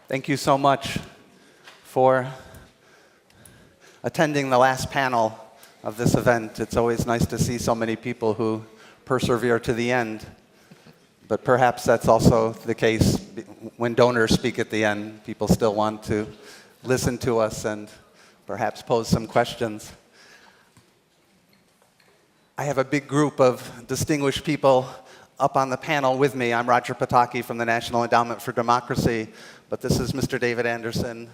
Thank you so much for attending the last panel of this event. It's always nice to see so many people who persevere to the end. But perhaps that's also the case when donors speak at the end. People still want to listen to us and perhaps pose some questions. I have a big group of distinguished people up on the panel with me. I'm Roger Pataki from the National Endowment for Democracy, but this is Mr. David Anderson,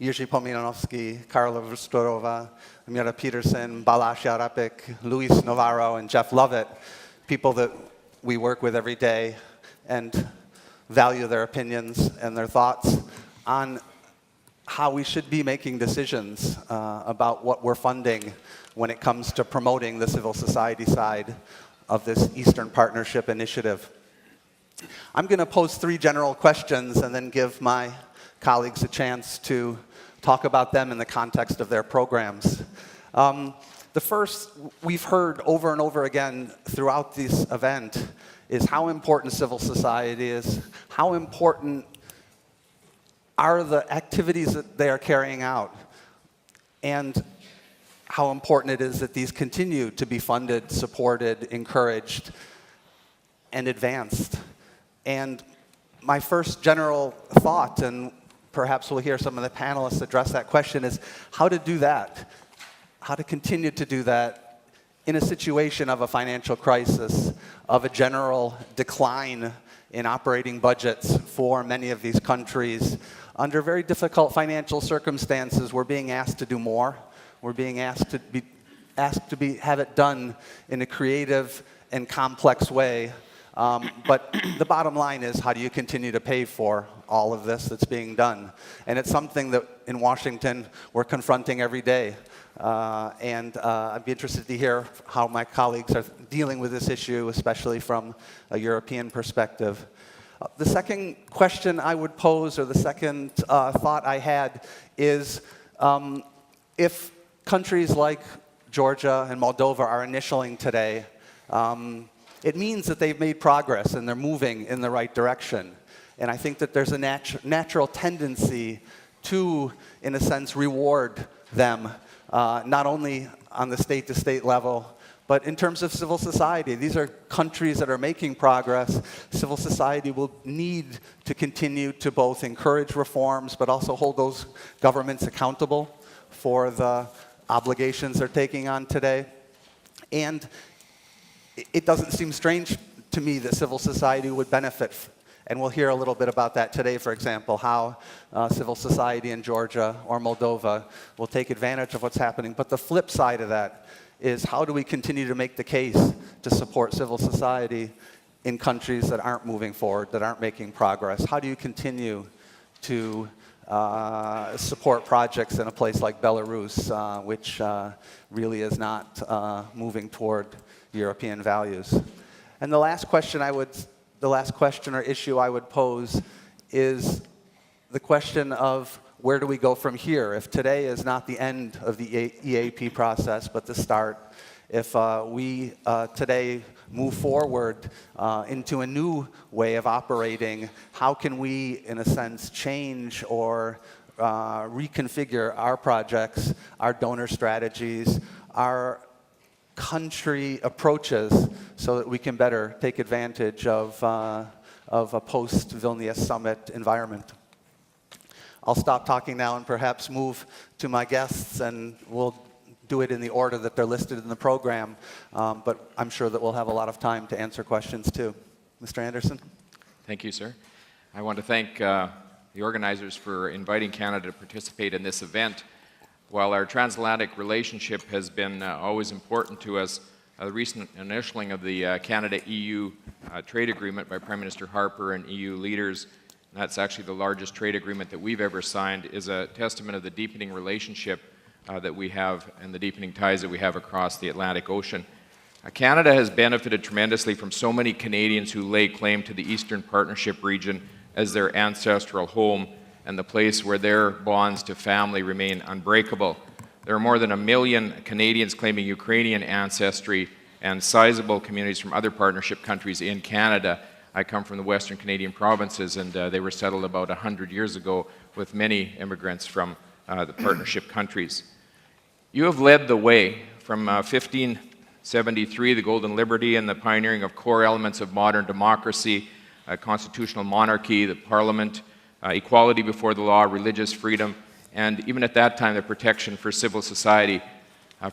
Jerzy Pomianowski, Karla Vostorova, Mira Peterson, Balázs Jarapik, Luis Navarro, and Jeff Lovett, people that we work with every day and value their opinions and their thoughts on how we should be making decisions about what we're funding when it comes to promoting the civil society side of this Eastern Partnership initiative. I'm going to pose 3 general questions and then give my colleagues a chance to talk about them in the context of their programs. The first we've heard over and over again throughout this event is how important civil society is, how important are the activities that they are carrying out, and how important it is that these continue to be funded, supported, encouraged, and advanced. And my first general thought, and perhaps we'll hear some of the panelists address that question, is how to do that, how to continue to do that in a situation of a financial crisis, of a general decline in operating budgets for many of these countries. Under very difficult financial circumstances, we're being asked to do more. We're being asked to have it done in a creative and complex way. But the bottom line is, how do you continue to pay for all of this that's being done? And it's something that in Washington we're confronting every day. I'd be interested to hear how my colleagues are dealing with this issue, especially from a European perspective. The second question I would pose, or the second thought I had, is if countries like Georgia and Moldova are initialing today, it means that they've made progress and they're moving in the right direction. And I think that there's a natural tendency to, in a sense, reward them, not only on the state-to-state level, but in terms of civil society. These are countries that are making progress. Civil society will need to continue to both encourage reforms, but also hold those governments accountable for the obligations they're taking on today. And it doesn't seem strange to me that civil society would benefit. And we'll hear a little bit about that today, for example, how civil society in Georgia or Moldova will take advantage of what's happening. But the flip side of that is, how do we continue to make the case to support civil society in countries that aren't moving forward, that aren't making progress? How do you continue to support projects in a place like Belarus, which really is not moving toward European values? And the last question or issue I would pose is the question of, where do we go from here? If today is not the end of the EAP process, but the start, if we today move forward into a new way of operating, how can we, in a sense, change or reconfigure our projects, our donor strategies, our country approaches, so that we can better take advantage of a post-Vilnius summit environment? I'll stop talking now and perhaps move to my guests, and we'll do it in the order that they're listed in the program, but I'm sure that we'll have a lot of time to answer questions too. Mr. Anderson? Thank you, sir. I want to thank the organizers for inviting Canada to participate in this event. While our transatlantic relationship has been always important to us, the recent initialing of the Canada-EU trade agreement by Prime Minister Harper and EU leaders, and that's actually the largest trade agreement that we've ever signed, is a testament of the deepening relationship that we have and the deepening ties that we have across the Atlantic Ocean. Canada has benefited tremendously from so many Canadians who lay claim to the Eastern Partnership region as their ancestral home and the place where their bonds to family remain unbreakable. There are more than 1 million Canadians claiming Ukrainian ancestry and sizable communities from other partnership countries in Canada. I come from the Western Canadian provinces, and they were settled about 100 years ago with many immigrants from the partnership countries. You have led the way from 1573, the Golden Liberty, and the pioneering of core elements of modern democracy, constitutional monarchy, the parliament, equality before the law, religious freedom, and even at that time, the protection for civil society.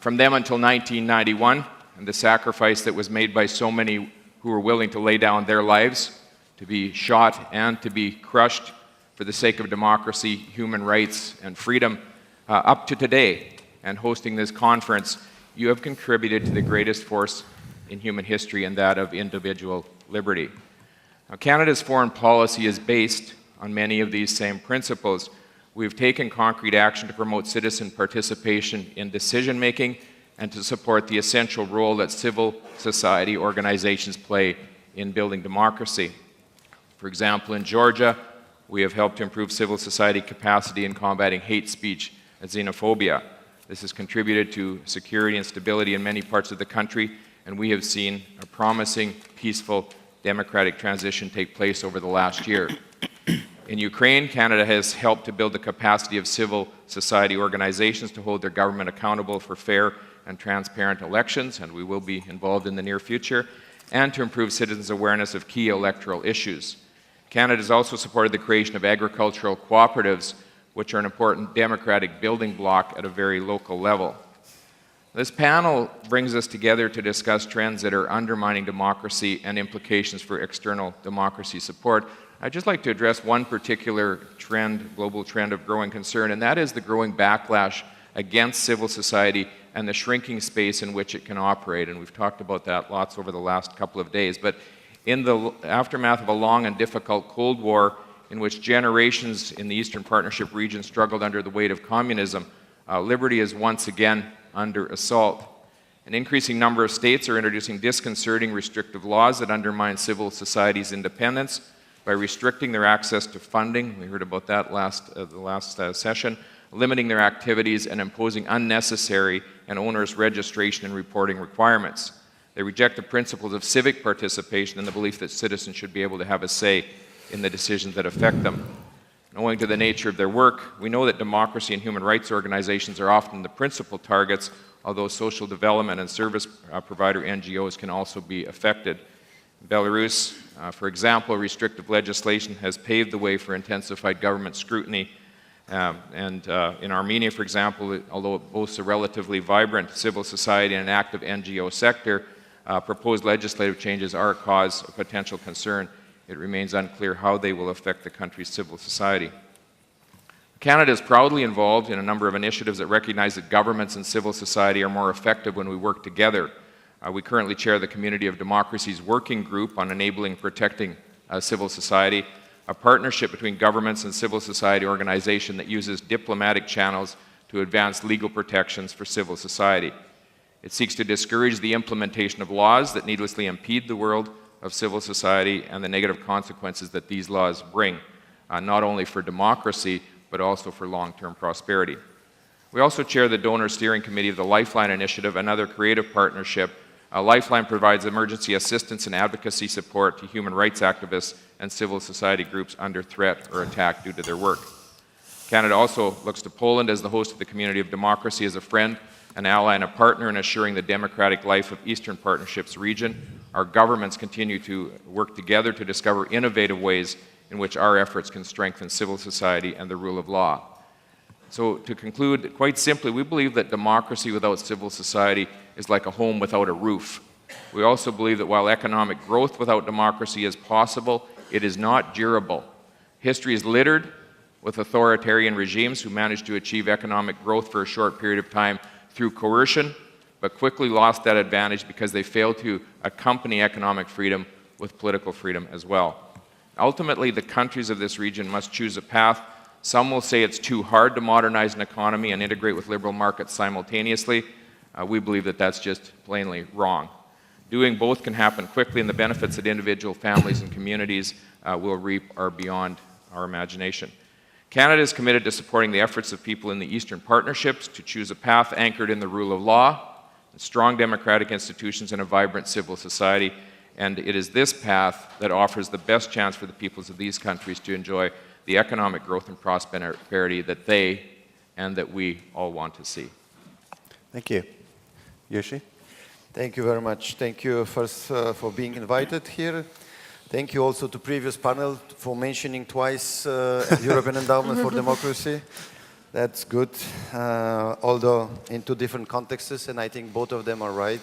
From them until 1991, and the sacrifice that was made by so many who were willing to lay down their lives, to be shot and to be crushed for the sake of democracy, human rights, and freedom, up to today, and hosting this conference, you have contributed to the greatest force in human history, and that of individual liberty. Now, Canada's foreign policy is based on many of these same principles. We've taken concrete action to promote citizen participation in decision-making and to support the essential role that civil society organizations play in building democracy. For example, in Georgia, we have helped to improve civil society capacity in combating hate speech and xenophobia. This has contributed to security and stability in many parts of the country, and we have seen a promising, peaceful, democratic transition take place over the last year. In Ukraine, Canada has helped to build the capacity of civil society organizations to hold their government accountable for fair and transparent elections, and we will be involved in the near future, and to improve citizens' awareness of key electoral issues. Canada has also supported the creation of agricultural cooperatives, which are an important democratic building block at a very local level. This panel brings us together to discuss trends that are undermining democracy and implications for external democracy support. I'd just like to address one particular trend, global trend of growing concern, and that is the growing backlash against civil society and the shrinking space in which it can operate. And we've talked about that lots over the last couple of days. But in the aftermath of a long and difficult Cold War, in which generations in the Eastern Partnership region struggled under the weight of communism, liberty is once again under assault. An increasing number of states are introducing disconcerting restrictive laws that undermine civil society's independence by restricting their access to funding. We heard about that the last session, limiting their activities and imposing unnecessary and onerous registration and reporting requirements. They reject the principles of civic participation and the belief that citizens should be able to have a say in the decisions that affect them. Owing to the nature of their work, we know that democracy and human rights organizations are often the principal targets, although social development and service provider NGOs can also be affected. In Belarus, for example, restrictive legislation has paved the way for intensified government scrutiny. In Armenia, for example, although it boasts a relatively vibrant civil society and an active NGO sector, proposed legislative changes are a cause of potential concern. It remains unclear how they will affect the country's civil society. Canada is proudly involved in a number of initiatives that recognize that governments and civil society are more effective when we work together. We currently chair the Community of Democracies Working Group on enabling and protecting civil society, a partnership between governments and civil society organization that uses diplomatic channels to advance legal protections for civil society. It seeks to discourage the implementation of laws that needlessly impede the world of civil society and the negative consequences that these laws bring, not only for democracy, but also for long-term prosperity. We also chair the Donor Steering Committee of the Lifeline Initiative, another creative partnership. Lifeline provides emergency assistance and advocacy support to human rights activists and civil society groups under threat or attack due to their work. Canada also looks to Poland as the host of the Community of Democracy as a friend, an ally, and a partner in assuring the democratic life of Eastern Partnership's region. Our governments continue to work together to discover innovative ways in which our efforts can strengthen civil society and the rule of law. So to conclude, quite simply, we believe that democracy without civil society is like a home without a roof. We also believe that while economic growth without democracy is possible, it is not durable. History is littered with authoritarian regimes who managed to achieve economic growth for a short period of time through coercion, but quickly lost that advantage because they failed to accompany economic freedom with political freedom as well. Ultimately, the countries of this region must choose a path. Some will say it's too hard to modernize an economy and integrate with liberal markets simultaneously. We believe that that's just plainly wrong. Doing both can happen quickly, and the benefits that individual families and communities will reap are beyond our imagination. Canada is committed to supporting the efforts of people in the Eastern Partnerships to choose a path anchored in the rule of law, strong democratic institutions, and a vibrant civil society. And it is this path that offers the best chance for the peoples of these countries to enjoy the economic growth and prosperity that they and that we all want to see. Thank you. Yoshi? Thank you very much. Thank you first for being invited here. Thank you also to previous panel for mentioning twice European Endowment for Democracy. That's good, although in two different contexts, and I think both of them are right.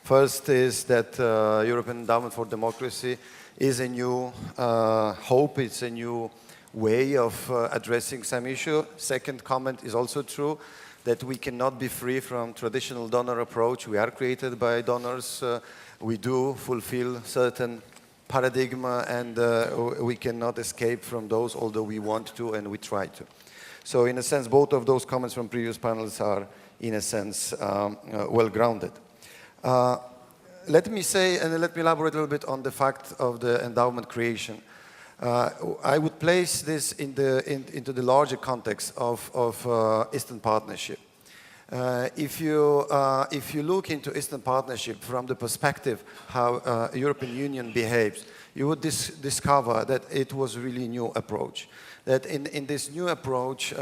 First is that European Endowment for Democracy is a new hope, it's a new way of addressing some issue. Second comment is also true, that we cannot be free from traditional donor approach. We are created by donors. We do fulfill certain paradigm, and we cannot escape from those, although we want to and we try to. So in a sense, both of those comments from previous panels are, in a sense, well-grounded. Let me say, and let me elaborate a little bit on the fact of the endowment creation. I would place this into the larger context of Eastern Partnership. If you look into Eastern Partnership from the perspective how European Union behaves, you would discover that it was really a new approach. That in this new approach,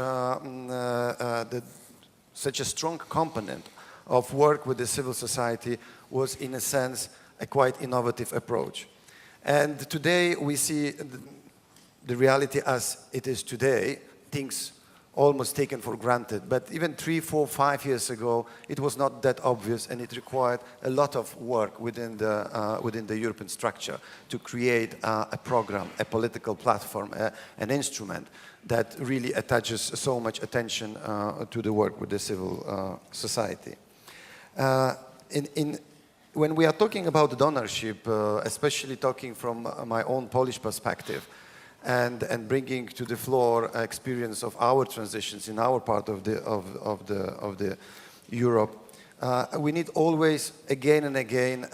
such a strong component of work with the civil society was, in a sense, a quite innovative approach. And today we see the reality as it is today, things almost taken for granted. But even 3, 4, 5 years ago, it was not that obvious, and it required a lot of work within the European structure to create a program, a political platform, an instrument that really attaches so much attention to the work with the civil society. When we are talking about donorship, especially talking from my own Polish perspective, and bringing to the floor experience of our transitions in our part of the Europe, we need always, again and again,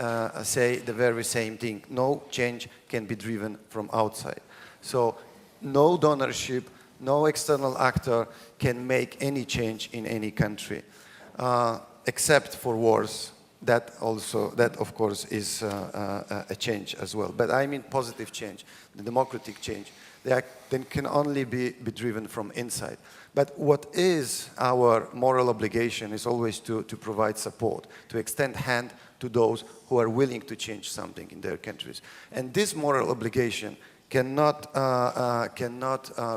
say the very same thing. No change can be driven from outside. So no donorship, no external actor can make any change in any country, except for wars. That of course, is a change as well. But I mean positive change, the democratic change. That can only be driven from inside. But what is our moral obligation is always to provide support, to extend hand to those who are willing to change something in their countries. And this moral obligation cannot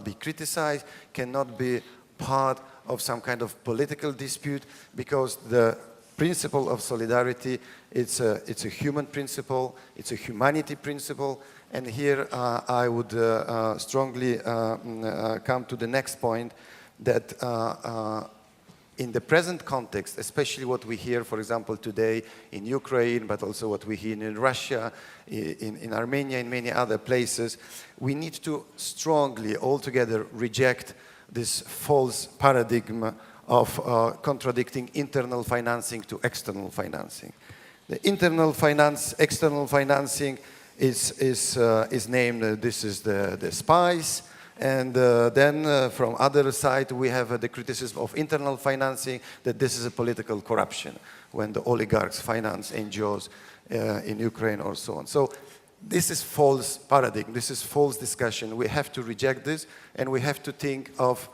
be criticized, cannot be part of some kind of political dispute, because the principle of solidarity, it's a human principle, it's a humanity principle, and here I would strongly come to the next point, that in the present context, especially what we hear, for example, today in Ukraine, but also what we hear in Russia, in Armenia, in many other places, we need to strongly altogether reject this false paradigm of contradicting internal financing to external financing. The internal finance, external financing is named, this is the spice, and then from other side we have the criticism of internal financing, that this is a political corruption when the oligarchs finance NGOs in Ukraine or so on. So this is false paradigm, this is false discussion. We have to reject this, and we have to think of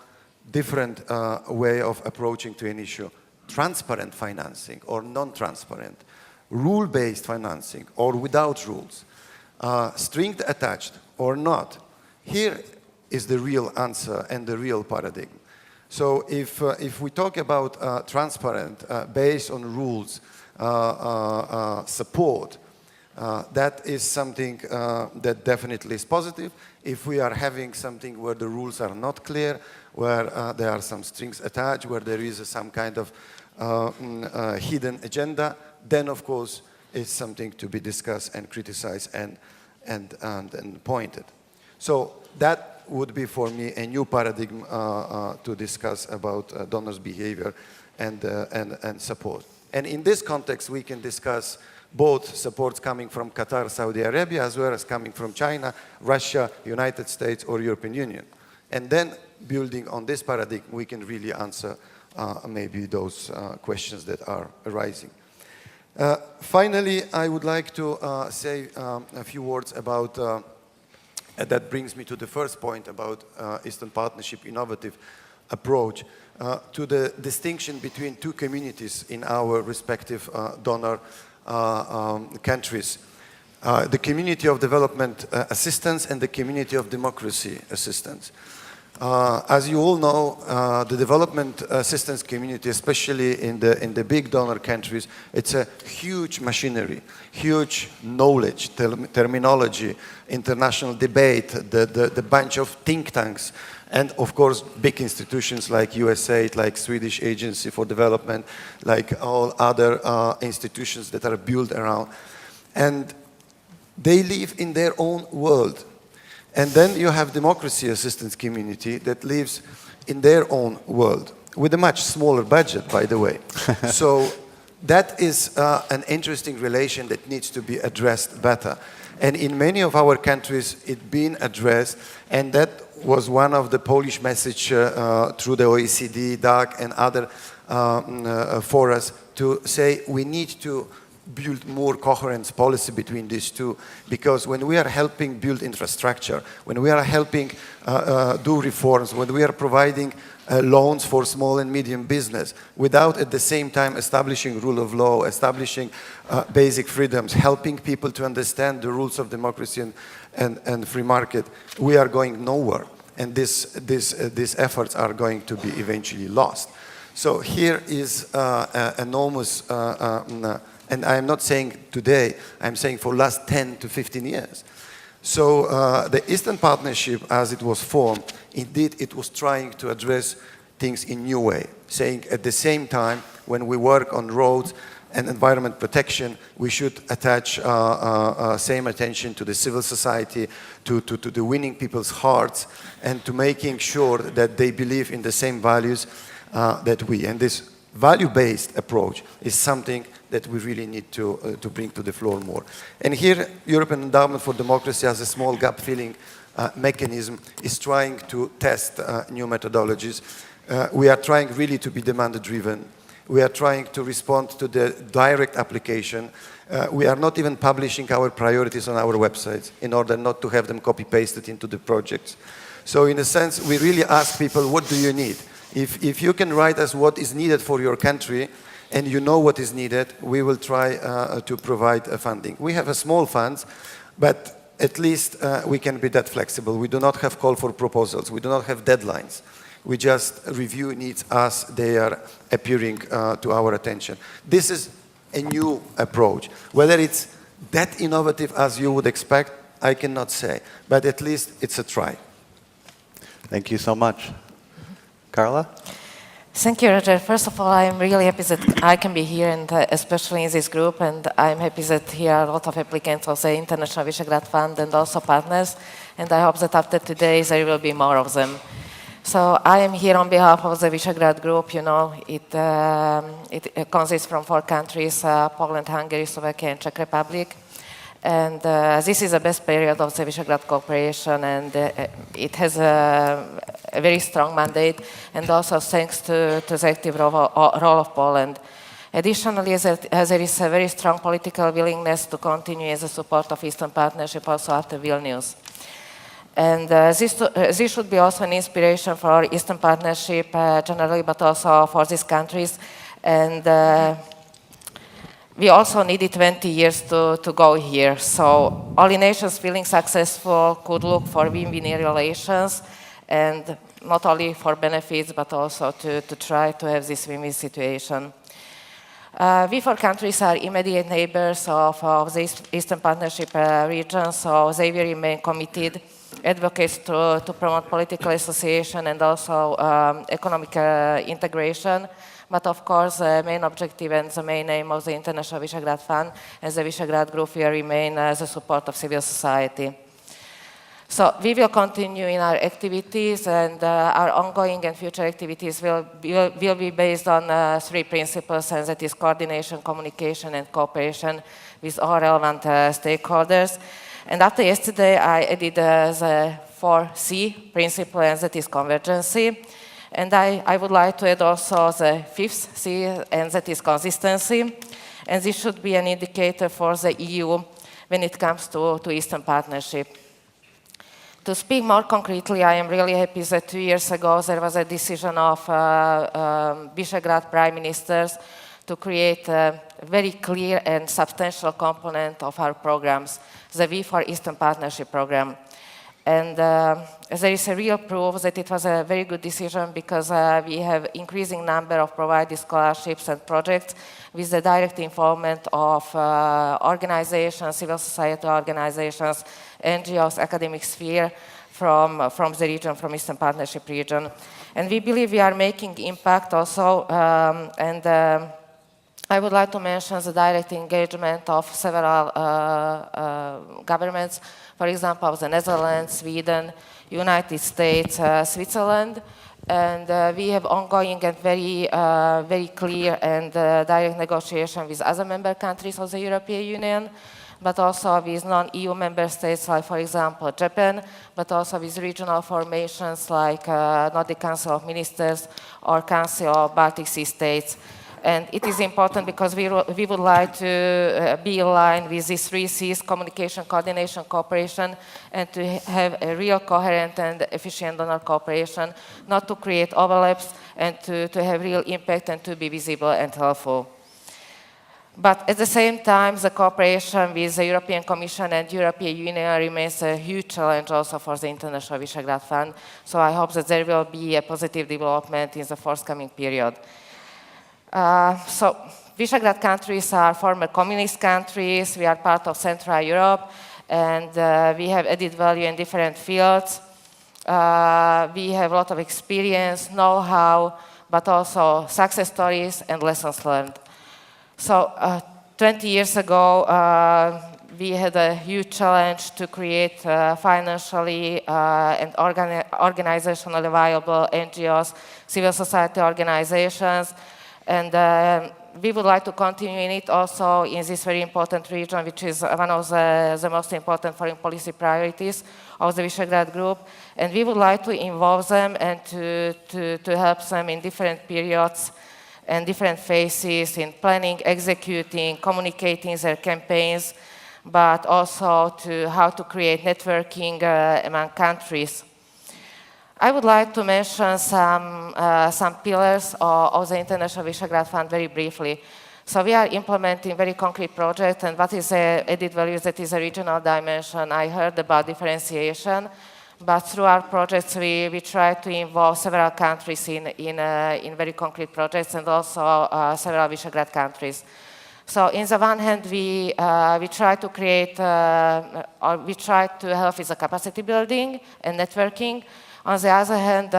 different way of approaching to an issue. Transparent financing or non-transparent, rule-based financing or without rules, string attached or not. Here is the real answer and the real paradigm. So if we talk about transparent, based on rules, support, that is something that definitely is positive. If we are having something where the rules are not clear, where there are some strings attached, where there is some kind of hidden agenda, then of course it's something to be discussed and criticized and pointed. So that would be for me a new paradigm to discuss about donors' behavior and support. And in this context, we can discuss both supports coming from Qatar, Saudi Arabia, as well as coming from China, Russia, United States, or European Union. And then, building on this paradigm, we can really answer maybe those questions that are arising. Finally, I would like to say a few words about, that brings me to the first point about Eastern Partnership innovative approach, to the distinction between two communities in our respective donor countries. The community of development assistance and the community of democracy assistance. As you all know, the development assistance community, especially in the big donor countries, it's a huge machinery, huge knowledge, terminology, international debate, the bunch of think tanks, and of course big institutions like USAID, like Swedish Agency for Development, like all other institutions that are built around. And they live in their own world. And then you have democracy assistance community that lives in their own world with a much smaller budget, by the way. So that is an interesting relation that needs to be addressed better. And in many of our countries, it's been addressed, and that was one of the Polish message through the OECD, DAC, and other forums to say we need to build more coherent policy between these two, because when we are helping build infrastructure, when we are helping do reforms, when we are providing loans for small and medium business, without at the same time establishing rule of law, establishing basic freedoms, helping people to understand the rules of democracy and free market, we are going nowhere. And these efforts are going to be eventually lost. So here is enormous and I am not saying today, I'm saying for last 10 to 15 years. So the Eastern Partnership, as it was formed, indeed it was trying to address things in new way, saying at the same time, when we work on roads and environment protection, we should attach same attention to the civil society, to the winning people's hearts, and to making sure that they believe in the same values that we. And this value-based approach is something that we really need to bring to the floor more. And here, European Endowment for Democracy as a small gap-filling mechanism is trying to test new methodologies. We are trying really to be demand-driven. We are trying to respond to the direct application. We are not even publishing our priorities on our websites in order not to have them copy-pasted into the projects. So in a sense, we really ask people, what do you need? If you can write us what is needed for your country, and you know what is needed, we will try to provide funding. We have a small funds, but at least we can be that flexible. We do not have call for proposals. We do not have deadlines. We just review needs as they are appearing to our attention. This is a new approach. Whether it's that innovative as you would expect, I cannot say, but at least it's a try. Thank you so much. Carla? Thank you, Roger. First of all, I'm really happy that I can be here, and especially in this group, and I'm happy that here are a lot of applicants of the International Visegrad Fund and also partners, and I hope that after today there will be more of them. So I am here on behalf of the Visegrad Group. You know, it consists from 4 countries, Poland, Hungary, Slovakia, and Czech Republic. And this is the best period of the Visegrad cooperation, and it has a very strong mandate, and also thanks to the active role of Poland. Additionally, there is a very strong political willingness to continue as a support of Eastern Partnership also after Vilnius. And this should be also an inspiration for Eastern Partnership generally, but also for these countries. And we also needed 20 years to go here. So all the nations feeling successful could look for win-win relations, and not only for benefits, but also to try to have this win-win situation. We 4 countries are immediate neighbors of the Eastern Partnership region, so they will remain committed advocates to promote political association and also economic integration. But of course, the main objective and the main aim of the International Visegrad Fund and the Visegrad Group will remain the support of civil society. So we will continue in our activities, and our ongoing and future activities will be based on 3 principles, and that is coordination, communication, and cooperation with all relevant stakeholders. And after yesterday, I added the 4C principle, and that is convergency. And I would like to add also the 5th C, and that is consistency. And this should be an indicator for the EU when it comes to Eastern Partnership. To speak more concretely, I am really happy that 2 years ago there was a decision of Visegrad prime ministers to create a very clear and substantial component of our programs, the V for Eastern Partnership program. And there is a real proof that it was a very good decision because we have increasing number of provided scholarships and projects with the direct involvement of organizations, civil society organizations, NGOs, academic sphere from the region, from Eastern Partnership region. And we believe we are making impact also, I would like to mention the direct engagement of several governments, for example, of the Netherlands, Sweden, United States, Switzerland, and we have ongoing and very clear and direct negotiation with other member countries of the European Union, but also with non-EU member states, like, for example, Japan, but also with regional formations like Nordic Council of Ministers or Council of Baltic Sea States. And it is important because we would like to be aligned with these 3 C's: communication, coordination, cooperation, and to have a real coherent and efficient donor cooperation, not to create overlaps, and to have real impact and to be visible and helpful. But at the same time, the cooperation with the European Commission and European Union remains a huge challenge also for the International Visegrad Fund. So I hope that there will be a positive development in the forthcoming period. So Visegrad countries are former communist countries. We are part of Central Europe, and we have added value in different fields. We have a lot of experience, know-how, but also success stories and lessons learned. So 20 years ago, we had a huge challenge to create financially and organizationally viable NGOs, civil society organizations. And we would like to continue in it also in this very important region, which is one of the most important foreign policy priorities of the Visegrad Group. And we would like to involve them and to help them in different periods and different phases in planning, executing, communicating their campaigns, but also to how to create networking among countries. I would like to mention some pillars of the International Visegrad Fund very briefly. So we are implementing very concrete projects, and what is the added value that is a regional dimension? I heard about differentiation, but through our projects we try to involve several countries in very concrete projects, and also several Visegrad countries. So in the one hand, we try to create, or we try to help with the capacity building and networking. On the other hand,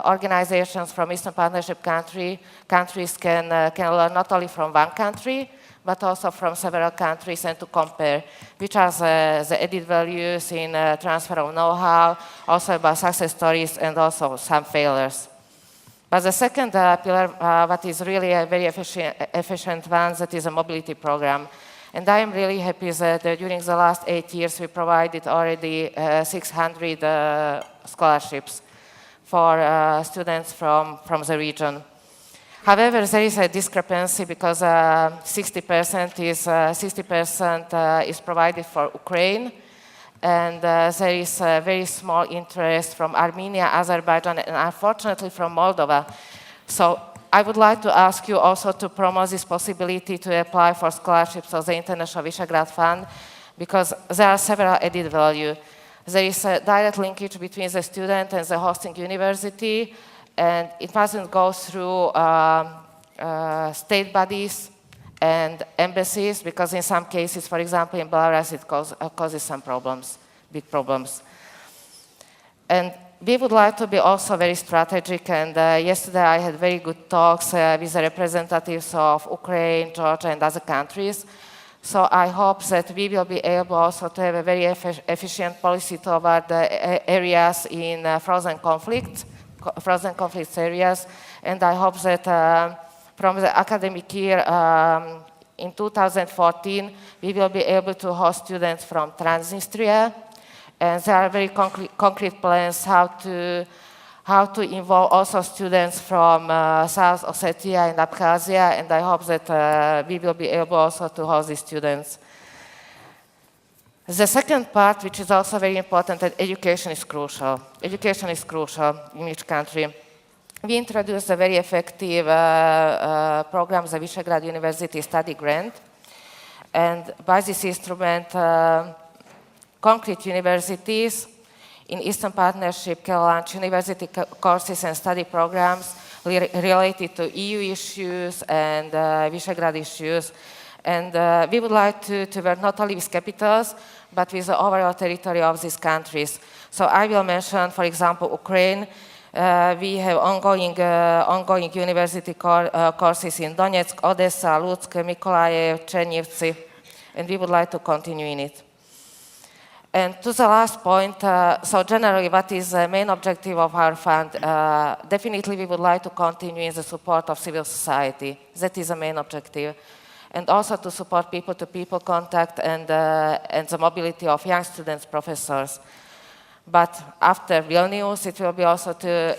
organizations from Eastern Partnership countries can learn not only from one country, but also from several countries, and to compare which are the added values in transfer of know-how, also about success stories, and also some failures. But the second pillar, what is really a very efficient one, that is a mobility program. And I am really happy that during the last 8 years we provided already 600 scholarships for students from the region. However, there is a discrepancy because 60% is provided for Ukraine, and there is a very small interest from Armenia, Azerbaijan, and unfortunately from Moldova. So I would like to ask you also to promote this possibility to apply for scholarships of the International Visegrad Fund, because there are several added value. There is a direct linkage between the student and the hosting university, and it mustn't go through state bodies and embassies, because in some cases, for example, in Belarus, it causes some problems, big problems. And we would like to be also very strategic, and yesterday I had very good talks with the representatives of Ukraine, Georgia, and other countries. So I hope that we will be able also to have a very efficient policy toward the areas in frozen conflict areas, and I hope that from the academic year in 2014, we will be able to host students from Transnistria. And there are very concrete plans how how to involve also students from South Ossetia and Abkhazia, and I hope that we will be able also to host these students. The second part, which is also very important, that education is crucial. Education is crucial in each country. We introduced a very effective program, the Visegrad University Study Grant. And by this instrument, concrete universities in Eastern Partnership can launch university courses and study programs related to EU issues and Visegrad issues. And we would like to work not only with capitals, but with the overall territory of these countries. So I will mention, for example, Ukraine. We have ongoing university courses in Donetsk, Odessa, Lutsk, Mykolaiv, Chernivtsi, and we would like to continue in it. And to the last point, so generally, what is the main objective of our fund? Definitely, we would like to continue in the support of civil society. That is the main objective. And also to support people-to-people contact and the mobility of young students, professors. But after Vilnius, it will be also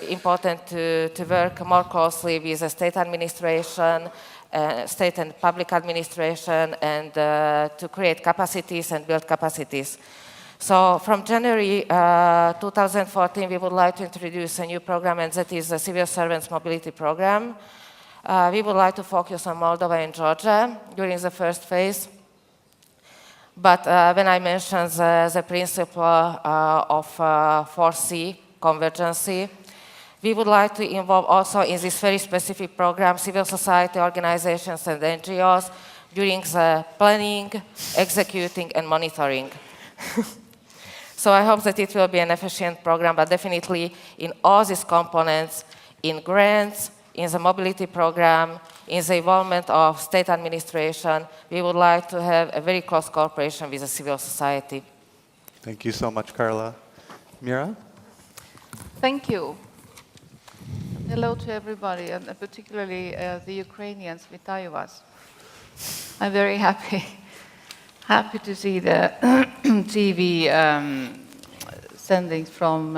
important to work more closely with the state administration, state and public administration, and to create capacities and build capacities. So from January 2014, we would like to introduce a new program, and that is the Civil Servants Mobility Program. We would like to focus on Moldova and Georgia during the first phase. But when I mentioned the principle of 4C, convergency, we would like to involve also in this very specific program civil society organizations and NGOs during the planning, executing, and monitoring. So I hope that it will be an efficient program, but definitely in all these components, in grants, in the mobility program, in the involvement of state administration, we would like to have a very close cooperation with the civil society. Thank you so much, Carla. Mira? Thank you. Hello to everybody, and particularly the Ukrainians, Vitayu вас. I'm very happy to see the TV sendings from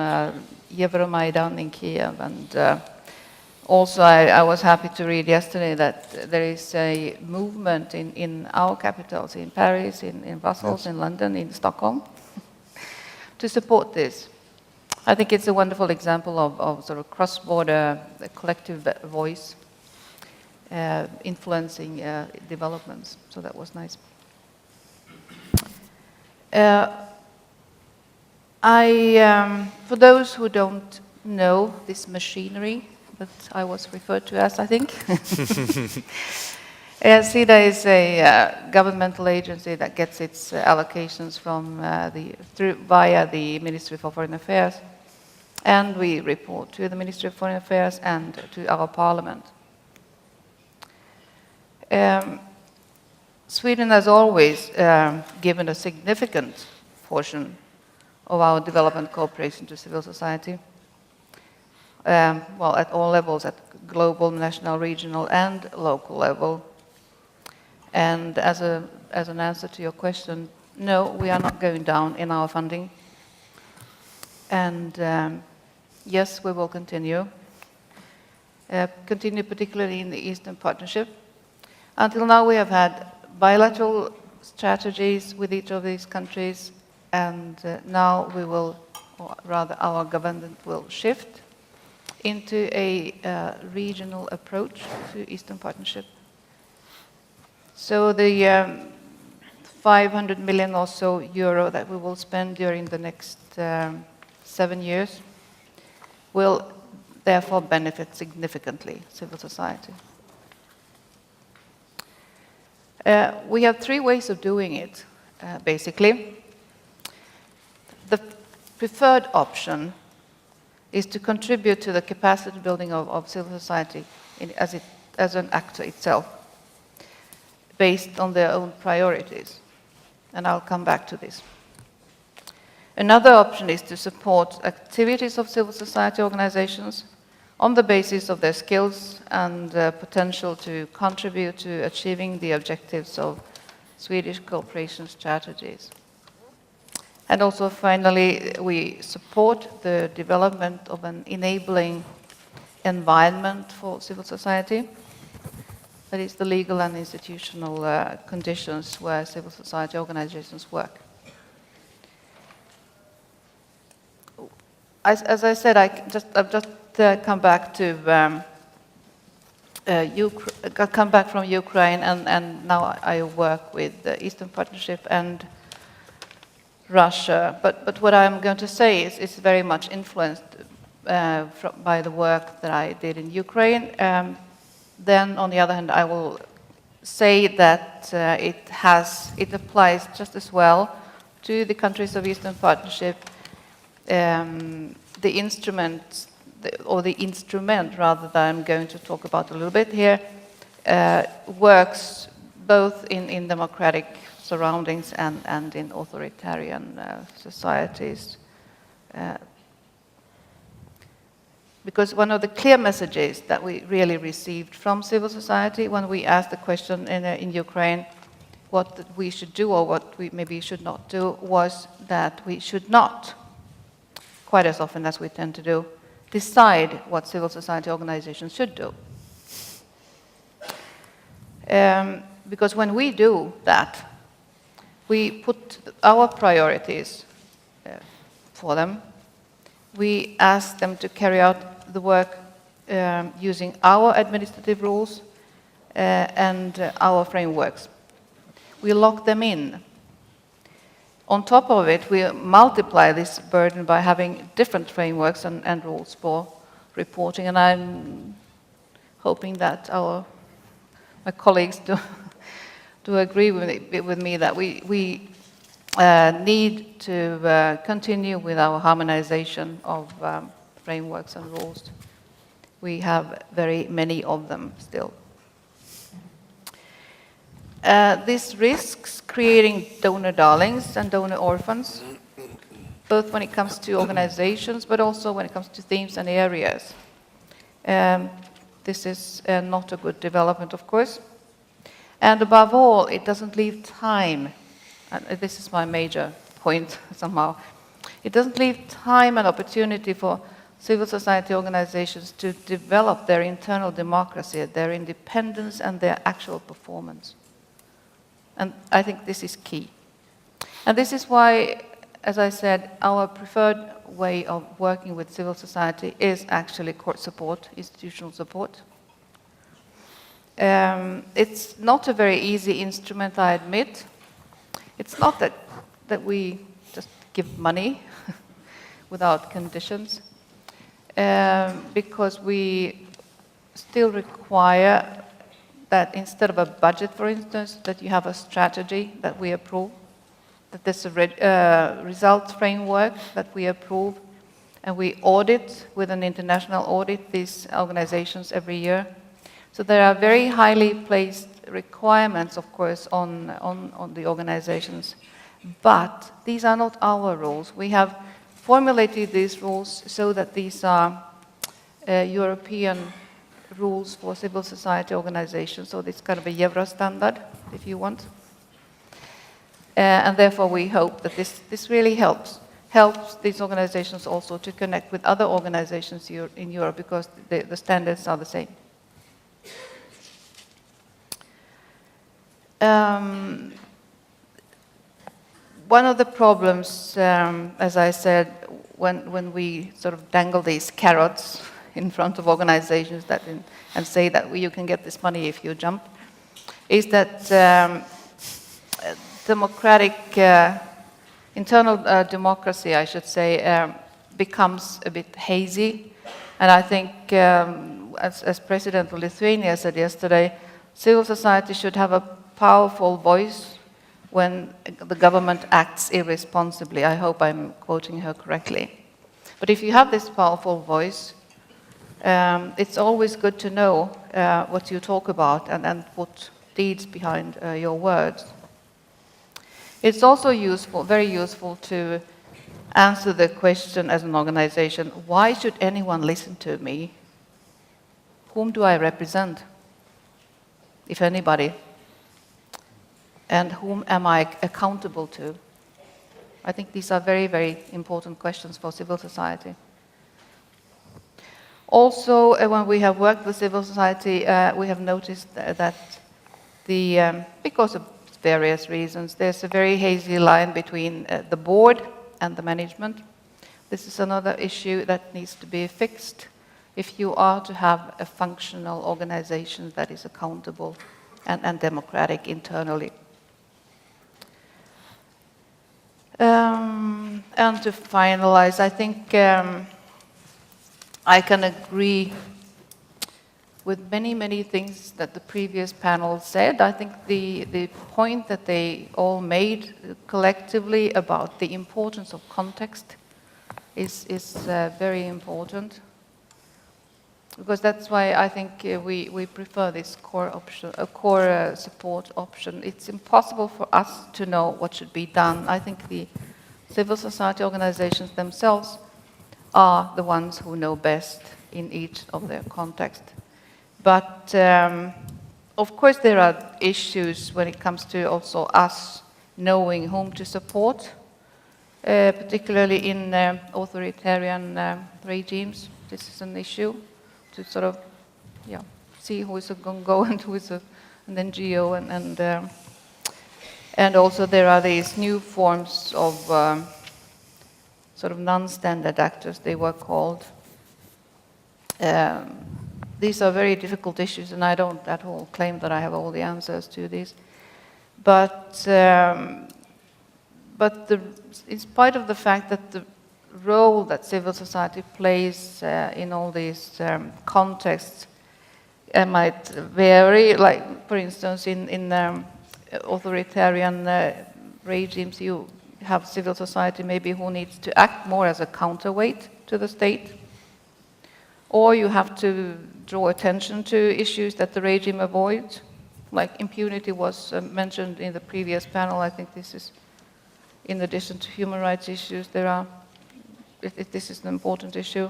Euromaidan in Kiev, and also I was happy to read yesterday that there is a movement in our capitals, in Paris, in Brussels, in London, in Stockholm, to support this. I think it's a wonderful example of sort of cross-border collective voice influencing developments, so that was nice. For those who don't know this machinery that I was referred to as, I think, SIDA is a governmental agency that gets its allocations from via the Ministry for Foreign Affairs, and we report to the Ministry of Foreign Affairs and to our Parliament. Sweden has always given a significant portion of our development cooperation to civil society, well, at all levels, at global, national, regional, and local level. And as an answer to your question, no, we are not going down in our funding. And yes, we will continue particularly in the Eastern Partnership. Until now, we have had bilateral strategies with each of these countries, and now we will, or rather our government will shift into a regional approach to Eastern Partnership. So the 500 million or so euro that we will spend during the next 7 years will therefore benefit significantly civil society. We have 3 ways of doing it, basically. The preferred option is to contribute to the capacity building of civil society as an actor itself, based on their own priorities. And I'll come back to this. Another option is to support activities of civil society organizations on the basis of their skills and potential to contribute to achieving the objectives of Swedish cooperation strategies. And also, finally, we support the development of an enabling environment for civil society. That is the legal and institutional conditions where civil society organizations work. As I said, I've just come back to come back from Ukraine, and now I work with the Eastern Partnership and Russia. But what I'm going to say is very much influenced by the work that I did in Ukraine. Then, on the other hand, I will say that it applies just as well to the countries of Eastern Partnership. The instrument, or the instrument rather, that I'm going to talk about a little bit here, works both in democratic surroundings and in authoritarian societies. Because one of the clear messages that we really received from civil society when we asked the question in Ukraine what we should do or what we maybe should not do was that we should not, quite as often as we tend to do, decide what civil society organizations should do. Because when we do that, we put our priorities for them. We ask them to carry out the work using our administrative rules and our frameworks. We lock them in. On top of it, we multiply this burden by having different frameworks and rules for reporting, and I'm hoping that my colleagues do agree with me that we need to continue with our harmonization of frameworks and rules. We have very many of them still. This risks creating donor darlings and donor orphans, both when it comes to organizations, but also when it comes to themes and areas. This is not a good development, of course. And above all, it doesn't leave time. And this is my major point, somehow. It doesn't leave time and opportunity for civil society organizations to develop their internal democracy, their independence, and their actual performance. And I think this is key. And this is why, as I said, our preferred way of working with civil society is actually court support, institutional support. It's not a very easy instrument, I admit. It's not that we just give money without conditions, because we still require that instead of a budget, for instance, that you have a strategy that we approve, that there's a results framework that we approve, and we audit with an international audit these organizations every year. So there are very highly placed requirements, of course, on the organizations. But these are not our rules. We have formulated these rules so that these are European rules for civil society organizations, so it's kind of a Euro standard, if you want. And therefore we hope that this really helps these organizations also to connect with other organizations in Europe, because the standards are the same. One of the problems, as I said, when we sort of dangle these carrots in front of organizations and say that you can get this money if you jump, is that internal democracy, I should say, becomes a bit hazy. And I think, as President of Lithuania said yesterday, civil society should have a powerful voice when the government acts irresponsibly. I hope I'm quoting her correctly. But if you have this powerful voice, it's always good to know what you talk about and put deeds behind your words. It's also useful, very useful, to answer the question as an organization, why should anyone listen to me? Whom do I represent, if anybody? And whom am I accountable to? I think these are very, very important questions for civil society. Also, when we have worked with civil society, we have noticed that because of various reasons, there's a very hazy line between the board and the management. This is another issue that needs to be fixed if you are to have a functional organization that is accountable and democratic internally. And to finalize, I think I can agree with many, many things that the previous panel said. I think the point that they all made collectively about the importance of context is very important. Because that's why I think we prefer this core option, a core support option. It's impossible for us to know what should be done. I think the civil society organizations themselves are the ones who know best in each of their context. But of course there are issues when it comes to also us knowing whom to support, particularly in authoritarian regimes. This is an issue to sort of see who is a gongo and who is an NGO, and also there are these new forms of sort of non-standard actors, they were called. These are very difficult issues, and I don't at all claim that I have all the answers to these. But in spite of the fact that the role that civil society plays in all these contexts might vary, like for instance in authoritarian regimes you have civil society maybe who needs to act more as a counterweight to the state, or you have to draw attention to issues that the regime avoids, like impunity was mentioned in the previous panel. I think this is, in addition to human rights issues, this is an important issue.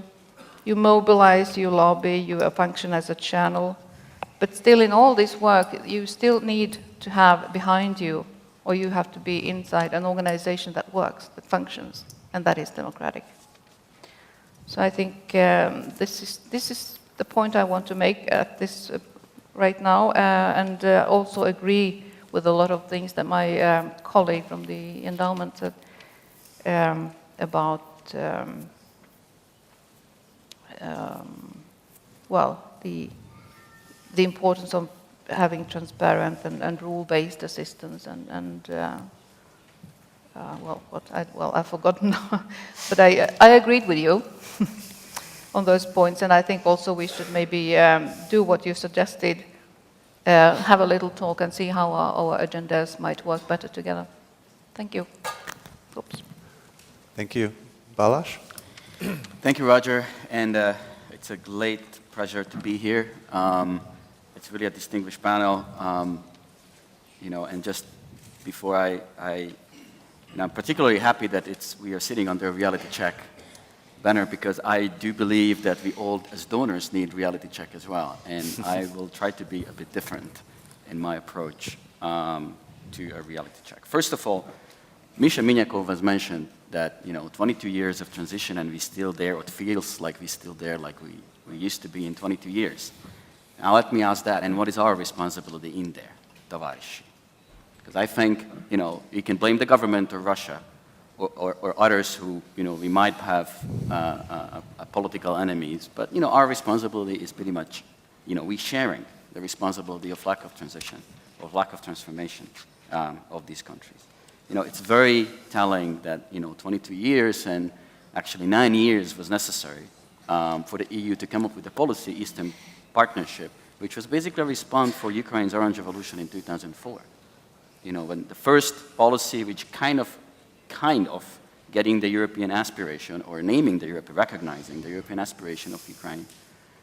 You mobilize, you lobby, you function as a channel, but still in all this work, you still need to have behind you, or you have to be inside an organization that works, that functions, and that is democratic. So I think this is the point I want to make at this right now, and also agree with a lot of things that my colleague from the endowment said about the importance of having transparent and rule-based assistance, I've forgotten now, but I agreed with you on those points, and I think also we should maybe do what you suggested, have a little talk and see how our agendas might work better together. Thank you. Oops. Thank you. Balázs? Thank you, Roger, and it's a great pleasure to be here. It's really a distinguished panel, and just before I'm particularly happy that we are sitting under a reality check banner, because I do believe that we all, as donors, need reality check as well, and I will try to be a bit different in my approach to a reality check. First of all, Misha Minyakov has mentioned that 22 years of transition and we're still there, or it feels like we're still there, like we used to be in 22 years. Now let me ask that, and what is our responsibility in there, товарищи? Because I think, you can blame the government or Russia or others who, we might have political enemies, but, our responsibility is pretty much, we sharing the responsibility of lack of transition, of lack of transformation of these countries. It's very telling that, 22 years and actually 9 years was necessary for the EU to come up with a policy, Eastern Partnership, which was basically a response for Ukraine's Orange Revolution in 2004. When the first policy, which kind of getting the European aspiration, or naming the Europe, recognizing the European aspiration of Ukraine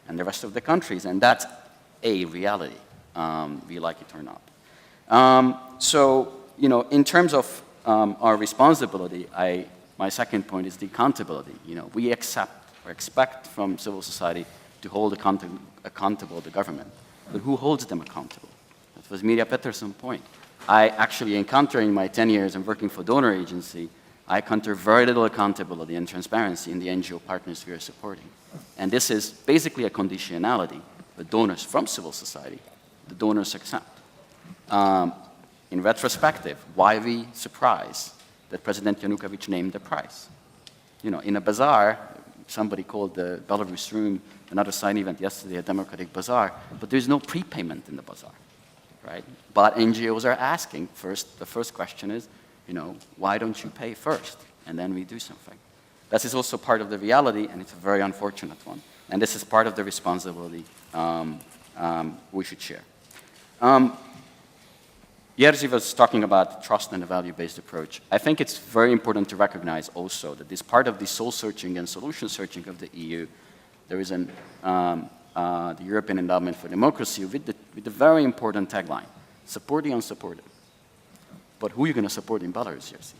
and the rest of the countries, and that's a reality, we like it or not. In terms of our responsibility, my second point is the accountability. We accept or expect from civil society to hold accountable the government, but who holds them accountable? That was Mirja Pettersson's point. I actually encountered in my 10 years of working for donor agency, I encounter very little accountability and transparency in the NGO partners we are supporting. And this is basically a conditionality that donors from civil society, the donors accept. In retrospective, why are we surprised that President Yanukovych named the price? You know, in a bazaar, somebody called the Belarus room, another side event yesterday, a democratic bazaar, but there's no prepayment in the bazaar, right? But NGOs are asking first, the first question is, you know, why don't you pay first? And then we do something. That is also part of the reality, and it's a very unfortunate one. And this is part of the responsibility we should share. Jerzy was talking about trust and a value-based approach. I think it's very important to recognize also that this part of the soul-searching and solution-searching of the EU, there is the European Endowment for Democracy with the very important tagline, support the unsupported. But who are you going to support in Belarus, Jerzy?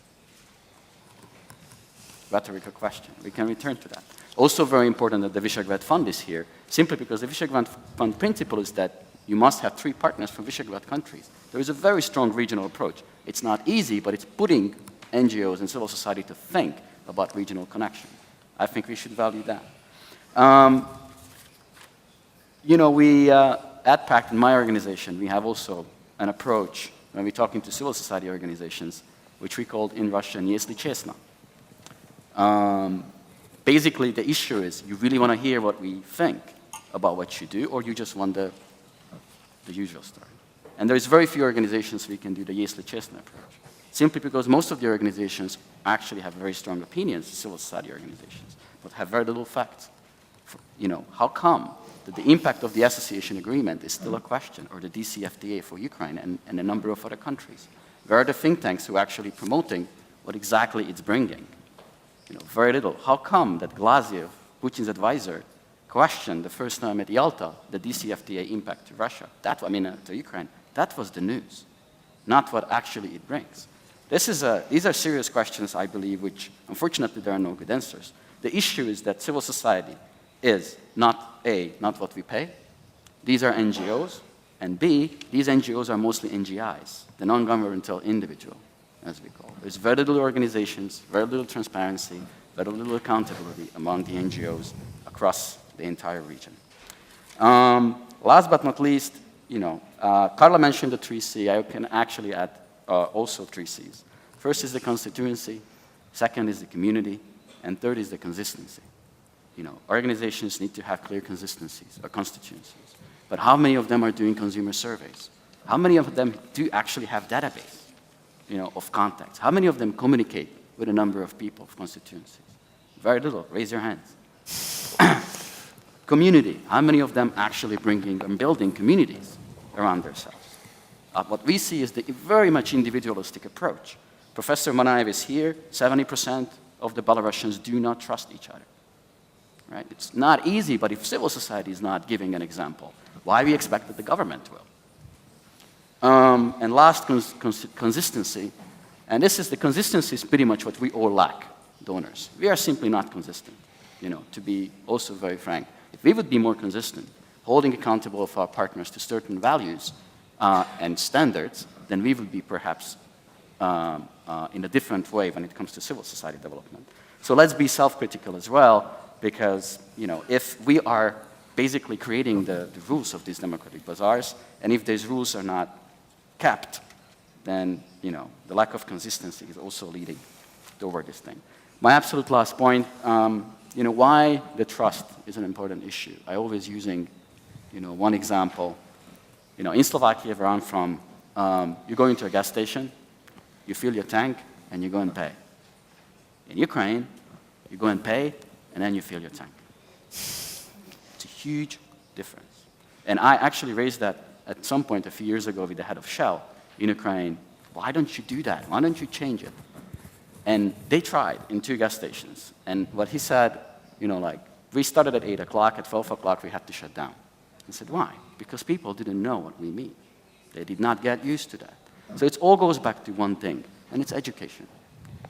Rhetorical question. We can return to that. Also very important that the Visegrad Fund is here, simply because the Visegrad Fund principle is that you must have 3 partners from Visegrad countries. There is a very strong regional approach. It's not easy, but it's putting NGOs and civil society to think about regional connection. I think we should value that. You know, we, at PACT, in my organization, we have also an approach when we're talking to civil society organizations, which we called in Russian, "Если честно." Basically, the issue is, you really want to hear what we think about what you do, or you just want the usual story. And there's very few organizations we can do the "Если честно" approach, simply because most of the organizations actually have very strong opinions, civil society organizations, but have very little facts. You know, how come that the impact of the association agreement is still a question, or the DCFTA for Ukraine and a number of other countries? Where are the think tanks who are actually promoting what exactly it's bringing? You know, very little. How come that Glaziev, Putin's advisor, questioned the first time at Yalta the DCFTA impact to Russia? To Ukraine. That was the news, not what actually it brings. These are serious questions, I believe, which unfortunately there are no good answers. The issue is that civil society is not what we pay. These are NGOs, and B, these NGOs are mostly NGIs, the non-governmental individual, as we call it. There's very little organizations, very little transparency, very little accountability among the NGOs across the entire region. Last but not least, you know, Carla mentioned the 3C. I can actually add also 3 Cs. First is the constituency, second is the community, and third is the consistency. You know, organizations need to have clear consistencies or constituencies. But how many of them are doing consumer surveys? How many of them do actually have database, you know, of contacts? How many of them communicate with a number of people of constituencies? Very little. Raise your hands. Community. How many of them actually bringing and building communities around themselves? What we see is the very much individualistic approach. Professor Manaev is here. 70% of the Belarusians do not trust each other. Right? It's not easy, but if civil society is not giving an example, why we expect that the government will? And last, consistency. And this is the consistency is pretty much what we all lack, donors. We are simply not consistent, you know, to be also very frank. If we would be more consistent, holding accountable of our partners to certain values and standards, then we would be perhaps in a different way when it comes to civil society development. So let's be self-critical as well, because, you know, if we are basically creating the rules of these democratic bazaars, and if these rules are not kept, then, you know, the lack of consistency is also leading toward this thing. My absolute last point, you know, why the trust is an important issue. I always using, you know, one example. You know, in Slovakia, where I'm from, you go into a gas station, you fill your tank, and you go and pay. In Ukraine, you go and pay, and then you fill your tank. It's a huge difference. And I actually raised that at some point a few years ago with the head of Shell in Ukraine. Why don't you do that? Why don't you change it? And they tried in 2 gas stations. And what he said, you know, like, we started at 8 o'clock, at 12 o'clock we had to shut down. I said, why? Because people didn't know what we mean. They did not get used to that. So it all goes back to one thing, and it's education.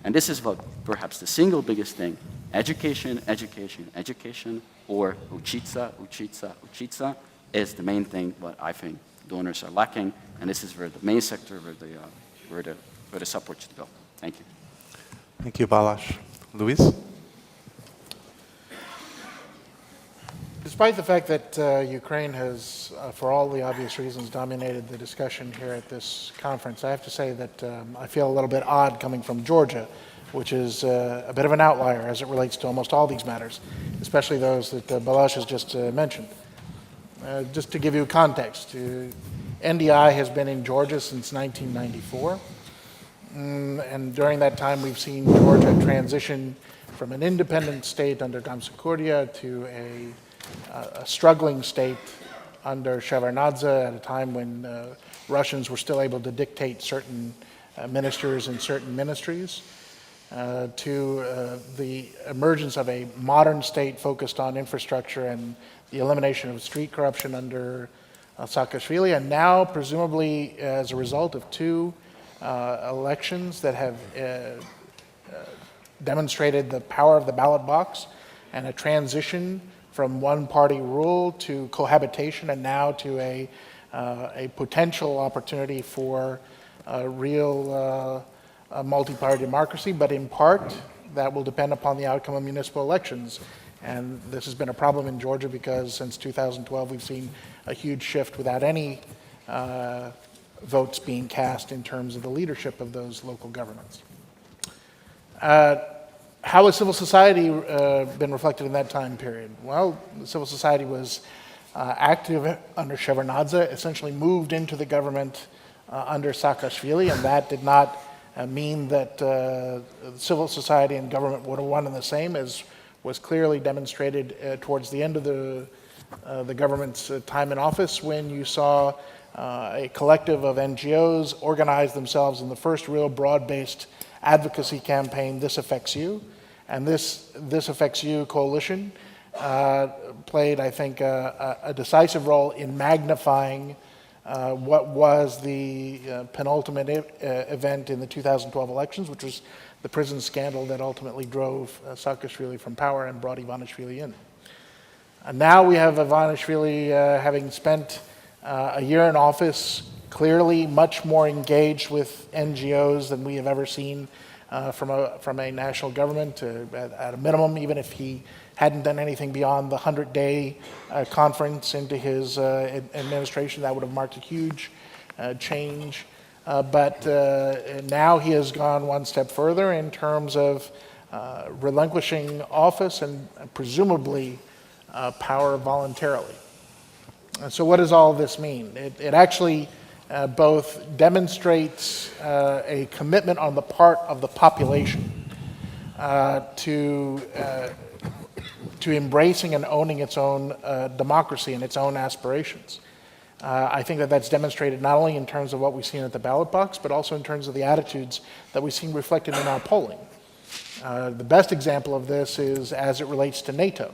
And this is what perhaps the single biggest thing, education, education, education, or uchica, uchica, uchica, is the main thing what I think donors are lacking, and this is where the main sector, where the support should go. Thank you. Thank you, Balázs. Luis? Despite the fact that Ukraine has, for all the obvious reasons, dominated the discussion here at this conference, I have to say that I feel a little bit odd coming from Georgia, which is a bit of an outlier as it relates to almost all these matters, especially those that Balázs has just mentioned. Just to give you context, NDI has been in Georgia since 1994, and during that time we've seen Georgia transition from an independent state under Gamsakhuria to a struggling state under Shevardnadze at a time when Russians were still able to dictate certain ministers and certain ministries, to the emergence of a modern state focused on infrastructure and the elimination of street corruption under Saakashvili, and now presumably as a result of two elections that have demonstrated the power of the ballot box and a transition from one-party rule to cohabitation and now to a potential opportunity for a real multi-party democracy, but in part that will depend upon the outcome of municipal elections. And this has been a problem in Georgia because since 2012 we've seen a huge shift without any votes being cast in terms of the leadership of those local governments. How has civil society been reflected in that time period? Well, civil society was active under Shevardnadze, essentially moved into the government under Saakashvili, and that did not mean that civil society and government would have one and the same, as was clearly demonstrated towards the end of the government's time in office, when you saw a collective of NGOs organize themselves in the first real broad-based advocacy campaign, This Affects You. And this Affects You coalition played, I think, a decisive role in magnifying what was the penultimate event in the 2012 elections, which was the prison scandal that ultimately drove Saakashvili from power and brought Ivanishvili in. And now we have Ivanishvili having spent a year in office, clearly much more engaged with NGOs than we have ever seen from a national government. At a minimum, even if he hadn't done anything beyond the 100-day conference into his administration, that would have marked a huge change. But now he has gone one step further in terms of relinquishing office and presumably power voluntarily. So what does all this mean? It actually both demonstrates a commitment on the part of the population to embracing and owning its own democracy and its own aspirations. I think that that's demonstrated not only in terms of what we've seen at the ballot box, but also in terms of the attitudes that we've seen reflected in our polling. The best example of this is as it relates to NATO.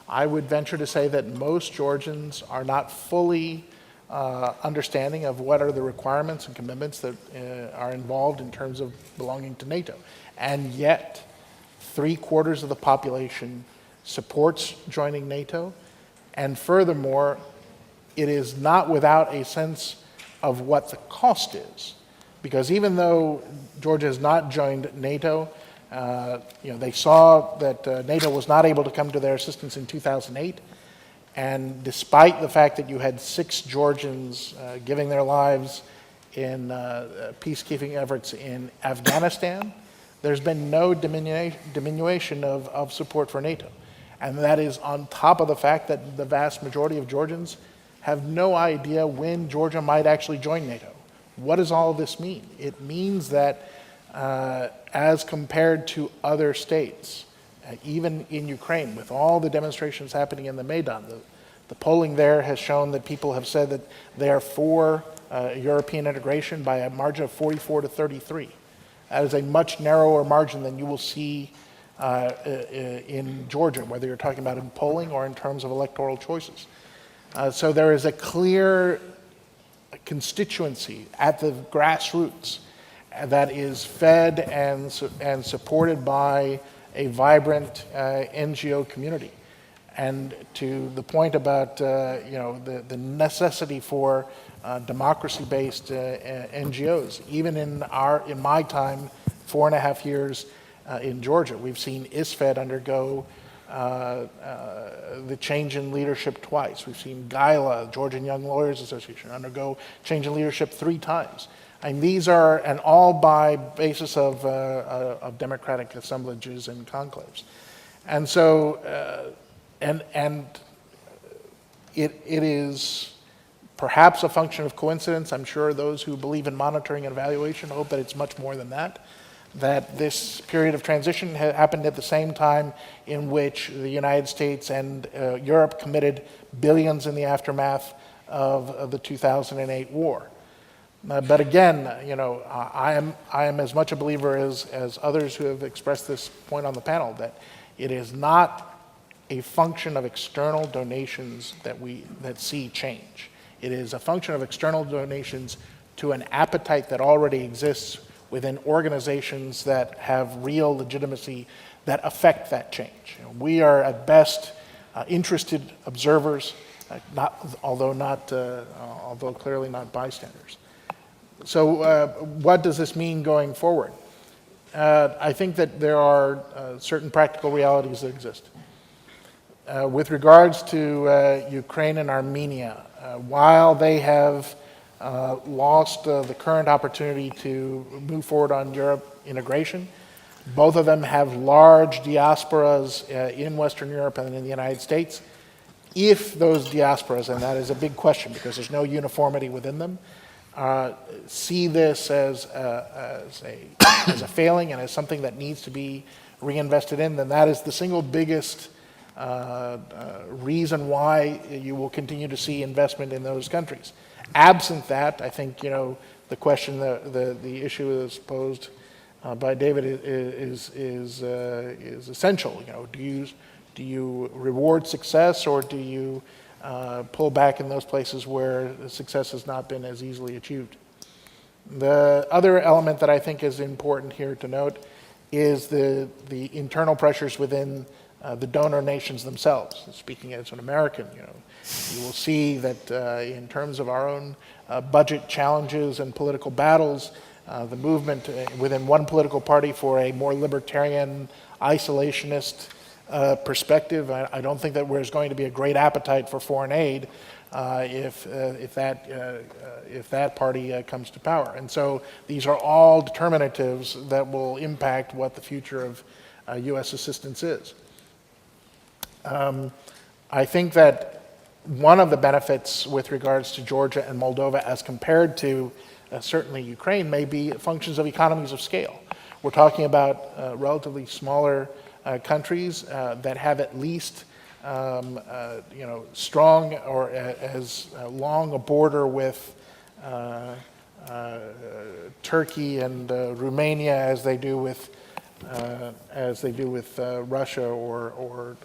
I would venture to say that most Georgians are not fully understanding of what are the requirements and commitments that are involved in terms of belonging to NATO. And yet, 3/4 of the population supports joining NATO, and furthermore, it is not without a sense of what the cost is. Because even though Georgia has not joined NATO, they saw that NATO was not able to come to their assistance in 2008. And despite the fact that you had 6 Georgians giving their lives in peacekeeping efforts in Afghanistan, there's been no diminution of support for NATO. And that is on top of the fact that the vast majority of Georgians have no idea when Georgia might actually join NATO. What does all of this mean? It means that as compared to other states, even in Ukraine, with all the demonstrations happening in the Maidan, the polling there has shown that people have said that they are for European integration by a margin of 44 to 33. That is a much narrower margin than you will see in Georgia, whether you're talking about in polling or in terms of electoral choices. So there is a clear constituency at the grassroots that is fed and supported by a vibrant NGO community. And to the point about the necessity for democracy-based NGOs, even in my time, 4.5 years in Georgia. We've seen ISFED undergo the change in leadership twice. We've seen GYLA, Georgian Young Lawyers Association, undergo change in leadership 3 times. And these are, and all by basis of democratic assemblages and conclaves. And so, it is perhaps a function of coincidence. I'm sure those who believe in monitoring and evaluation hope that it's much more than that. That this period of transition happened at the same time in which the United States and Europe committed billions in the aftermath of the 2008 war. But again, you know, I am as much a believer as others who have expressed this point on the panel, that it is not a function of external donations that see change. It is a function of external donations to an appetite that already exists within organizations that have real legitimacy that affect that change. You know, we are at best interested observers, although clearly not bystanders. So what does this mean going forward? I think that there are certain practical realities that exist. With regards to Ukraine and Armenia, while they have lost the current opportunity to move forward on Europe integration, both of them have large diasporas in Western Europe and in the United States. If those diasporas, and that is a big question because there's no uniformity within them, see this as a failing and as something that needs to be reinvested in, then that is the single biggest reason why you will continue to see investment in those countries. Absent that, I think, you know, the question, the issue is posed by David is essential. You know, do you reward success, or do you pull back in those places where the success has not been as easily achieved? The other element that I think is important here to note is the internal pressures within the donor nations themselves. Speaking as an American, you know, you will see that in terms of our own budget challenges and political battles, the movement within one political party for a more libertarian, isolationist perspective, I don't think that there's going to be a great appetite for foreign aid if that party comes to power. And so these are all determinatives that will impact what the future of U.S. assistance is. I think that one of the benefits with regards to Georgia and Moldova as compared to certainly Ukraine may be functions of economies of scale. We're talking about relatively smaller countries that have at least you know, strong or as long a border with Turkey and Romania as they do with Russia or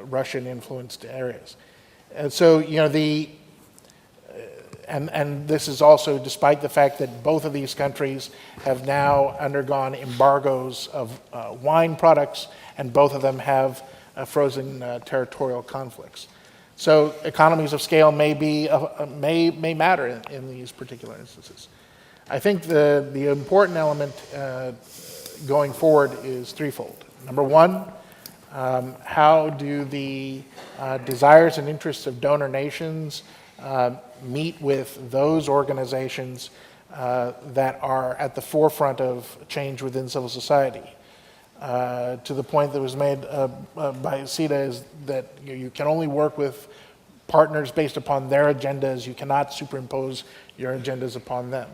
Russian-influenced areas. And so, you know, and this is also despite the fact that both of these countries have now undergone embargoes of wine products, and both of them have frozen territorial conflicts. So economies of scale may matter in these particular instances. I think the important element going forward is threefold. Number one, how do the desires and interests of donor nations meet with those organizations that are at the forefront of change within civil society? To the point that was made by CETA is that you can only work with partners based upon their agendas. You cannot superimpose your agendas upon them.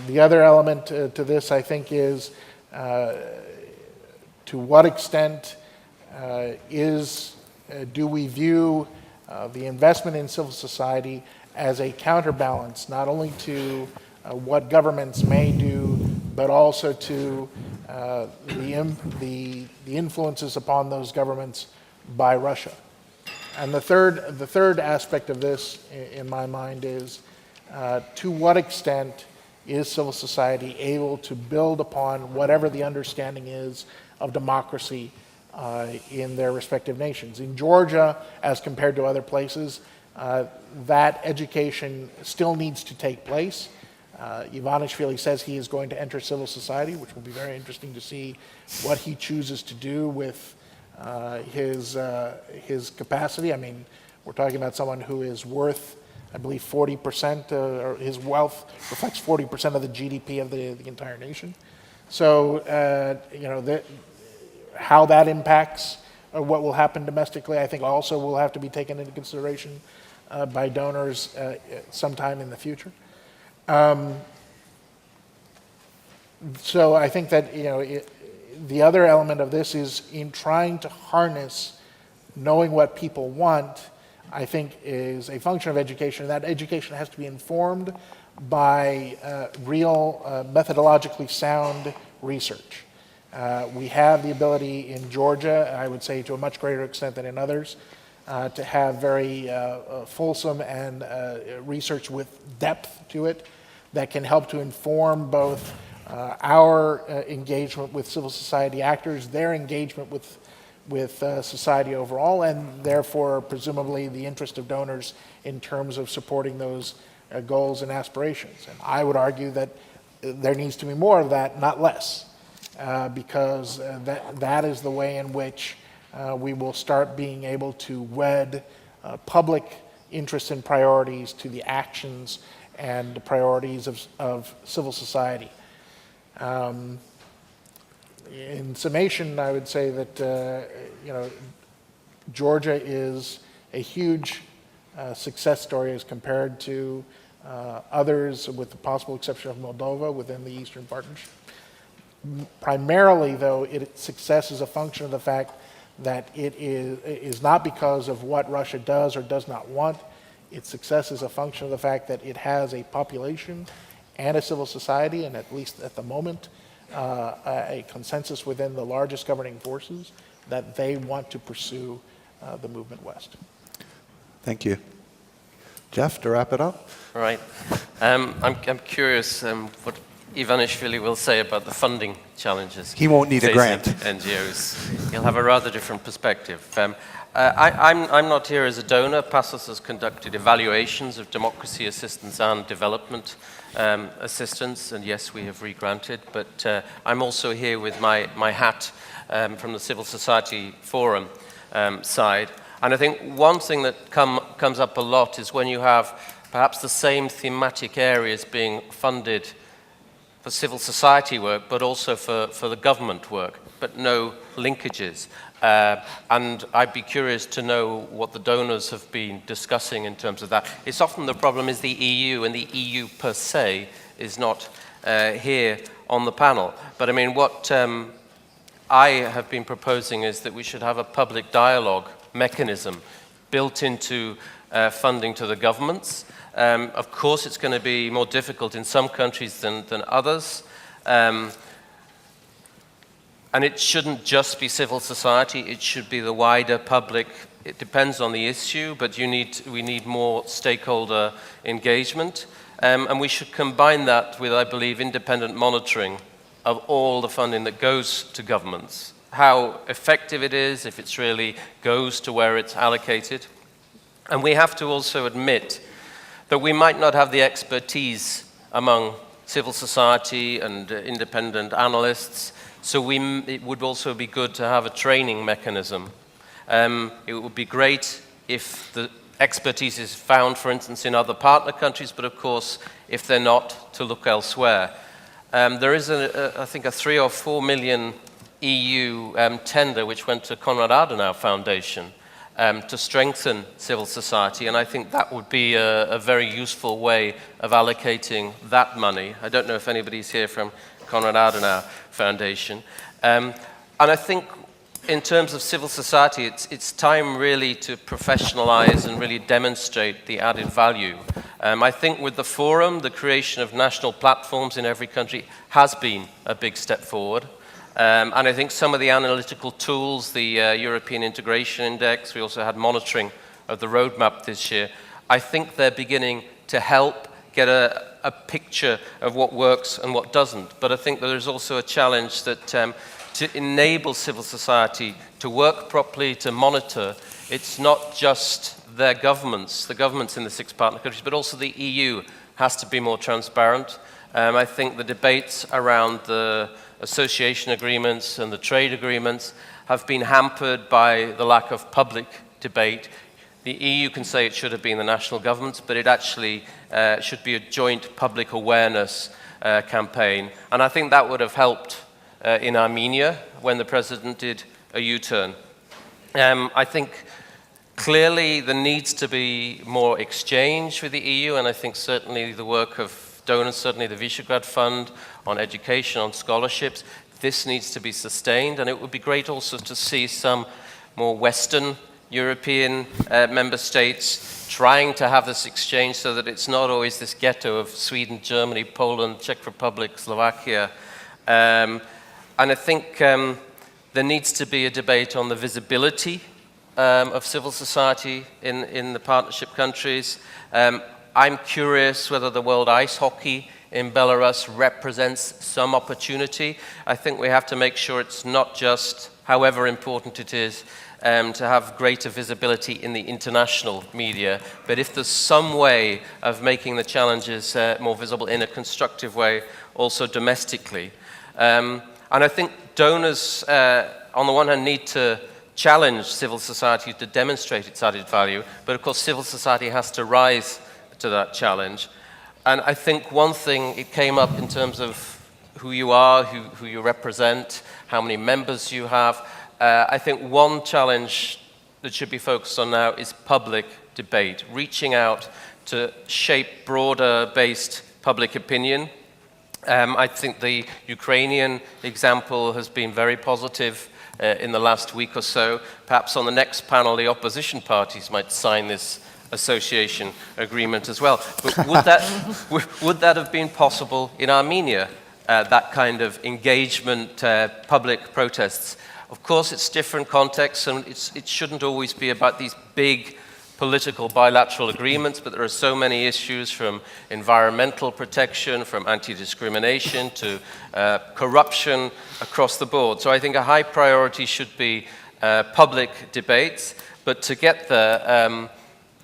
The other element to this, I think, is to what extent do we view the investment in civil society as a counterbalance, not only to what governments may do, but also to the influences upon those governments by Russia. And the third aspect of this, in my mind, is to what extent is civil society able to build upon whatever the understanding is of democracy in their respective nations. In Georgia, as compared to other places, that education still needs to take place. Ivanishvili says he is going to enter civil society, which will be very interesting to see what he chooses to do with his capacity. I mean, we're talking about someone who is worth, I believe, 40%, or his wealth reflects 40% of the GDP of the entire nation. So, how that impacts what will happen domestically, I think also will have to be taken into consideration by donors sometime in the future. So I think that the other element of this is in trying to harness knowing what people want, I think is a function of education. That education has to be informed by real methodologically sound research. We have the ability in Georgia, I would say to a much greater extent than in others, to have very fulsome and research with depth to it that can help to inform both our engagement with civil society actors, their engagement with society overall, and therefore presumably the interest of donors in terms of supporting those goals and aspirations. And I would argue that there needs to be more of that, not less, because that is the way in which we will start being able to wed public interests and priorities to the actions and the priorities of civil society. In summation, I would say that Georgia is a huge success story as compared to others, with the possible exception of Moldova within the Eastern Partnership. Primarily, though, its success is a function of the fact that it is not because of what Russia does or does not want. Its success is a function of the fact that it has a population and a civil society, and at least at the moment, a consensus within the largest governing forces that they want to pursue the movement west. Thank you. Jeff, to wrap it up? All right. I'm curious what Ivanishvili will say about the funding challenges. He won't need a grant. NGOs. He'll have a rather different perspective. I'm not here as a donor. PASOS has conducted evaluations of democracy assistance and development assistance, and yes, we have re-granted, but I'm also here with my hat from the Civil Society Forum side. And I think one thing that comes up a lot is when you have perhaps the same thematic areas being funded for civil society work, but also for the government work, but no linkages. And I'd be curious to know what the donors have been discussing in terms of that. It's often the problem is the EU, and the EU per se is not here on the panel. But I mean, what I have been proposing is that we should have a public dialogue mechanism built into funding to the governments. Of course, it's going to be more difficult in some countries than others. And it shouldn't just be civil society, it should be the wider public. It depends on the issue, but we need more stakeholder engagement. And we should combine that with, I believe, independent monitoring of all the funding that goes to governments. How effective it is, if it really goes to where it's allocated. And we have to also admit that we might not have the expertise among civil society and independent analysts, so it would also be good to have a training mechanism. It would be great if the expertise is found, for instance, in other partner countries, but of course, if they're not, to look elsewhere. There is, I think, a 3 or 4 million EU tender which went to Konrad Adenauer Foundation to strengthen civil society, and I think that would be a very useful way of allocating that money. I don't know if anybody's here from Konrad Adenauer Foundation. And I think in terms of civil society, it's time really to professionalize and really demonstrate the added value. I think with the forum, the creation of national platforms in every country has been a big step forward. And I think some of the analytical tools, the European Integration Index, we also had monitoring of the roadmap this year, I think they're beginning to help get a picture of what works and what doesn't. But I think that there's also a challenge that to enable civil society to work properly, to monitor, it's not just their governments, the governments in the 6 partner countries, but also the EU has to be more transparent. I think the debates around the association agreements and the trade agreements have been hampered by the lack of public debate. The EU can say it should have been the national governments, but it actually should be a joint public awareness campaign. And I think that would have helped in Armenia when the president did a U-turn. I think clearly there needs to be more exchange with the EU, and I think certainly the work of donors, certainly the Visegrad Fund on education, on scholarships, this needs to be sustained, and it would be great also to see some more Western European member states trying to have this exchange so that it's not always this ghetto of Sweden, Germany, Poland, Czech Republic, Slovakia. And I think there needs to be a debate on the visibility of civil society in the partnership countries. I'm curious whether the World Ice Hockey in Belarus represents some opportunity. I think we have to make sure it's not just, however important it is, to have greater visibility in the international media, but if there's some way of making the challenges more visible in a constructive way, also domestically. And I think donors, on the one hand, need to challenge civil society to demonstrate its added value, but of course civil society has to rise to that challenge. And I think one thing, it came up in terms of who you are, who you represent, how many members you have. I think one challenge that should be focused on now is public debate, reaching out to shape broader-based public opinion. I think the Ukrainian example has been very positive in the last week or so. Perhaps on the next panel, the opposition parties might sign this association agreement as well. But would that have been possible in Armenia, that kind of engagement, public protests? Of course, it's different contexts, and it shouldn't always be about these big political bilateral agreements, but there are so many issues from environmental protection, from anti-discrimination to corruption across the board. So I think a high priority should be public debates, but to get there,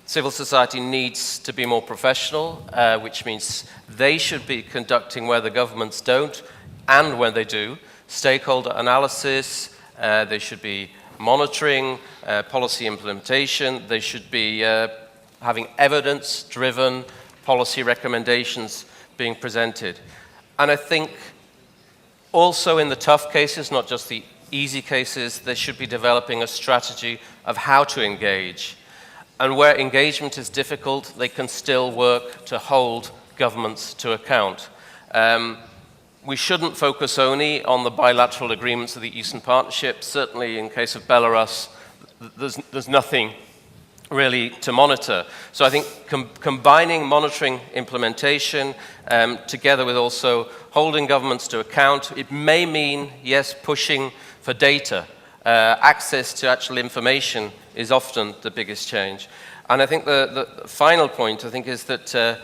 civil society needs to be more professional, which means they should be conducting where the governments don't, and when they do, stakeholder analysis. They should be monitoring policy implementation. They should be having evidence-driven policy recommendations being presented. And I think also in the tough cases, not just the easy cases, they should be developing a strategy of how to engage. And where engagement is difficult, they can still work to hold governments to account. We shouldn't focus only on the bilateral agreements of the Eastern Partnership. Certainly in case of Belarus, there's nothing really to monitor. So I think combining monitoring implementation together with also holding governments to account, it may mean, yes, pushing for data. Access to actual information is often the biggest change. And I think the final point, I think, is that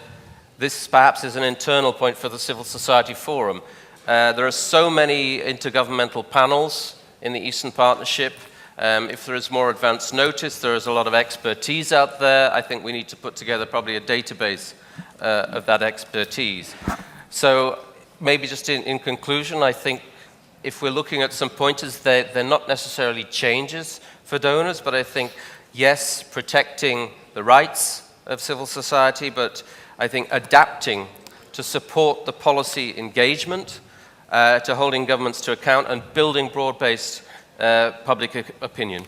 this perhaps is an internal point for the Civil Society Forum. There are so many intergovernmental panels in the Eastern Partnership. If there is more advance notice, there is a lot of expertise out there. I think we need to put together probably a database of that expertise. So maybe just in conclusion, I think if we're looking at some pointers, they're not necessarily changes for donors, but I think, yes, protecting the rights of civil society, but I think adapting to support the policy engagement, to holding governments to account, and building broad-based public opinion.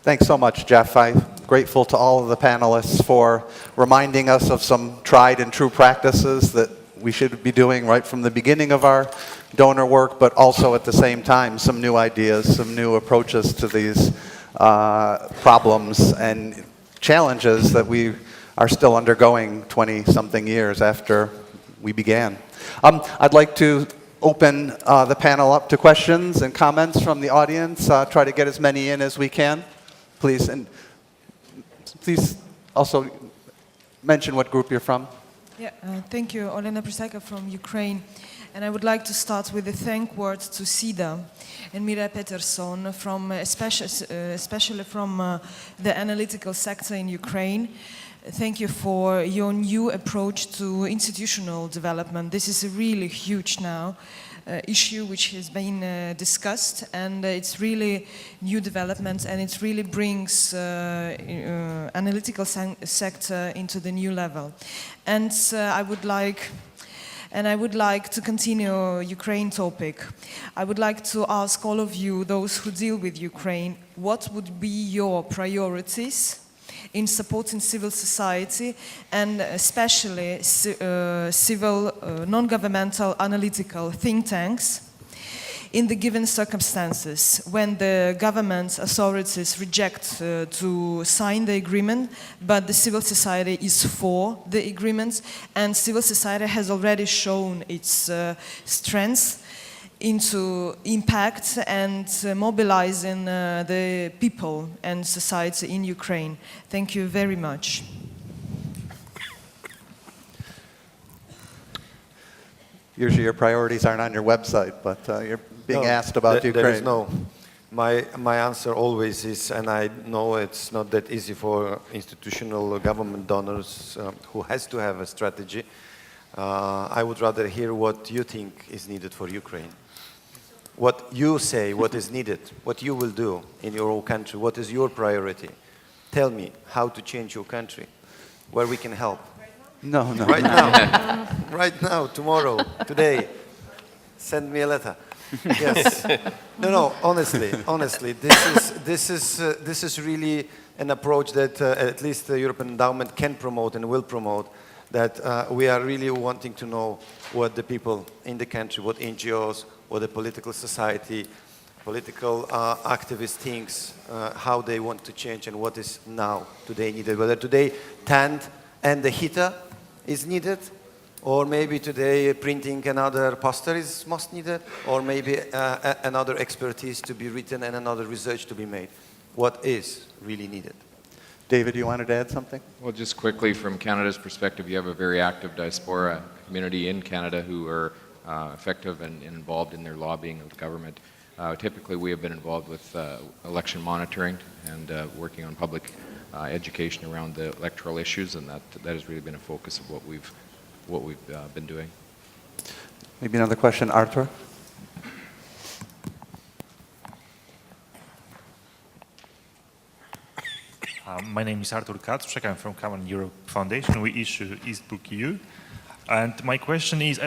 Thanks so much, Jeff. I'm grateful to all of the panelists for reminding us of some tried and true practices that we should be doing right from the beginning of our donor work, but also at the same time some new ideas, some new approaches to these problems and challenges that we are still undergoing 20-something years after we began. I'd like to open the panel up to questions and comments from the audience. Try to get as many in as we can, please. And please also mention what group you're from. Yeah, thank you. Olena Priseka from Ukraine. And I would like to start with a thank word to SIDA and Mira Peterson, from especially from the analytical sector in Ukraine. thank you for your new approach to institutional development. This is a really huge now issue which has been discussed, and it's really new developments, and it really brings analytical sector into the new level. And I would like to continue Ukraine topic. I would like to ask all of you, those who deal with Ukraine, what would be your priorities in supporting civil society, and especially civil, non-governmental analytical think tanks in the given circumstances when the government authorities reject to sign the agreement, but the civil society is for the agreement, and civil society has already shown its strength into impact and mobilizing the people and society in Ukraine. Thank you very much. Usually your priorities aren't on your website, but you're being asked about Ukraine. There is no. My answer always is, and I know it's not that easy for institutional government donors who has to have a strategy. I would rather hear what you think is needed for Ukraine. What you say, what is needed, what you will do in your own country, what is your priority. Tell me how to change your country, where we can help. No. Right now, right now, tomorrow, today, send me a letter. Yes. No, honestly, this is really an approach that at least the European Endowment can promote and will promote, that we are really wanting to know what the people in the country, what NGOs, what the political society, political activists thinks, how they want to change and what is now today needed. Whether today tent and the heater is needed, or maybe today printing another poster is most needed, or maybe another expertise to be written and another research to be made. What is really needed? David, you wanted to add something? Well, just quickly, from Canada's perspective, you have a very active diaspora community in Canada who are effective and involved in their lobbying of the government. Typically, we have been involved with election monitoring and working on public education around the electoral issues, and that has really been a focus of what we've been doing. Maybe another question, Arthur? My name is Artur Kacprzak. I'm from Common Europe Foundation. We issue Eastbook EU. And my question is,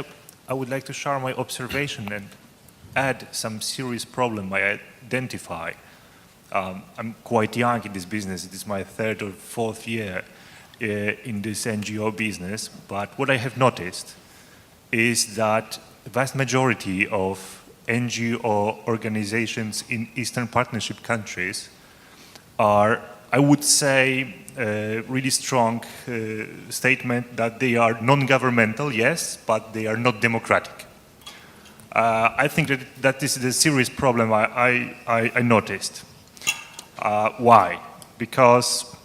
I would like to share my observation and add some serious problem I identify. I'm quite young in this business. It is my third or fourth year in this NGO business. But what I have noticed is that the vast majority of NGO organizations in Eastern Partnership countries are, I would say, a really strong statement that they are non-governmental, yes, but they are not democratic. I think that this is a serious problem I noticed. Why? Because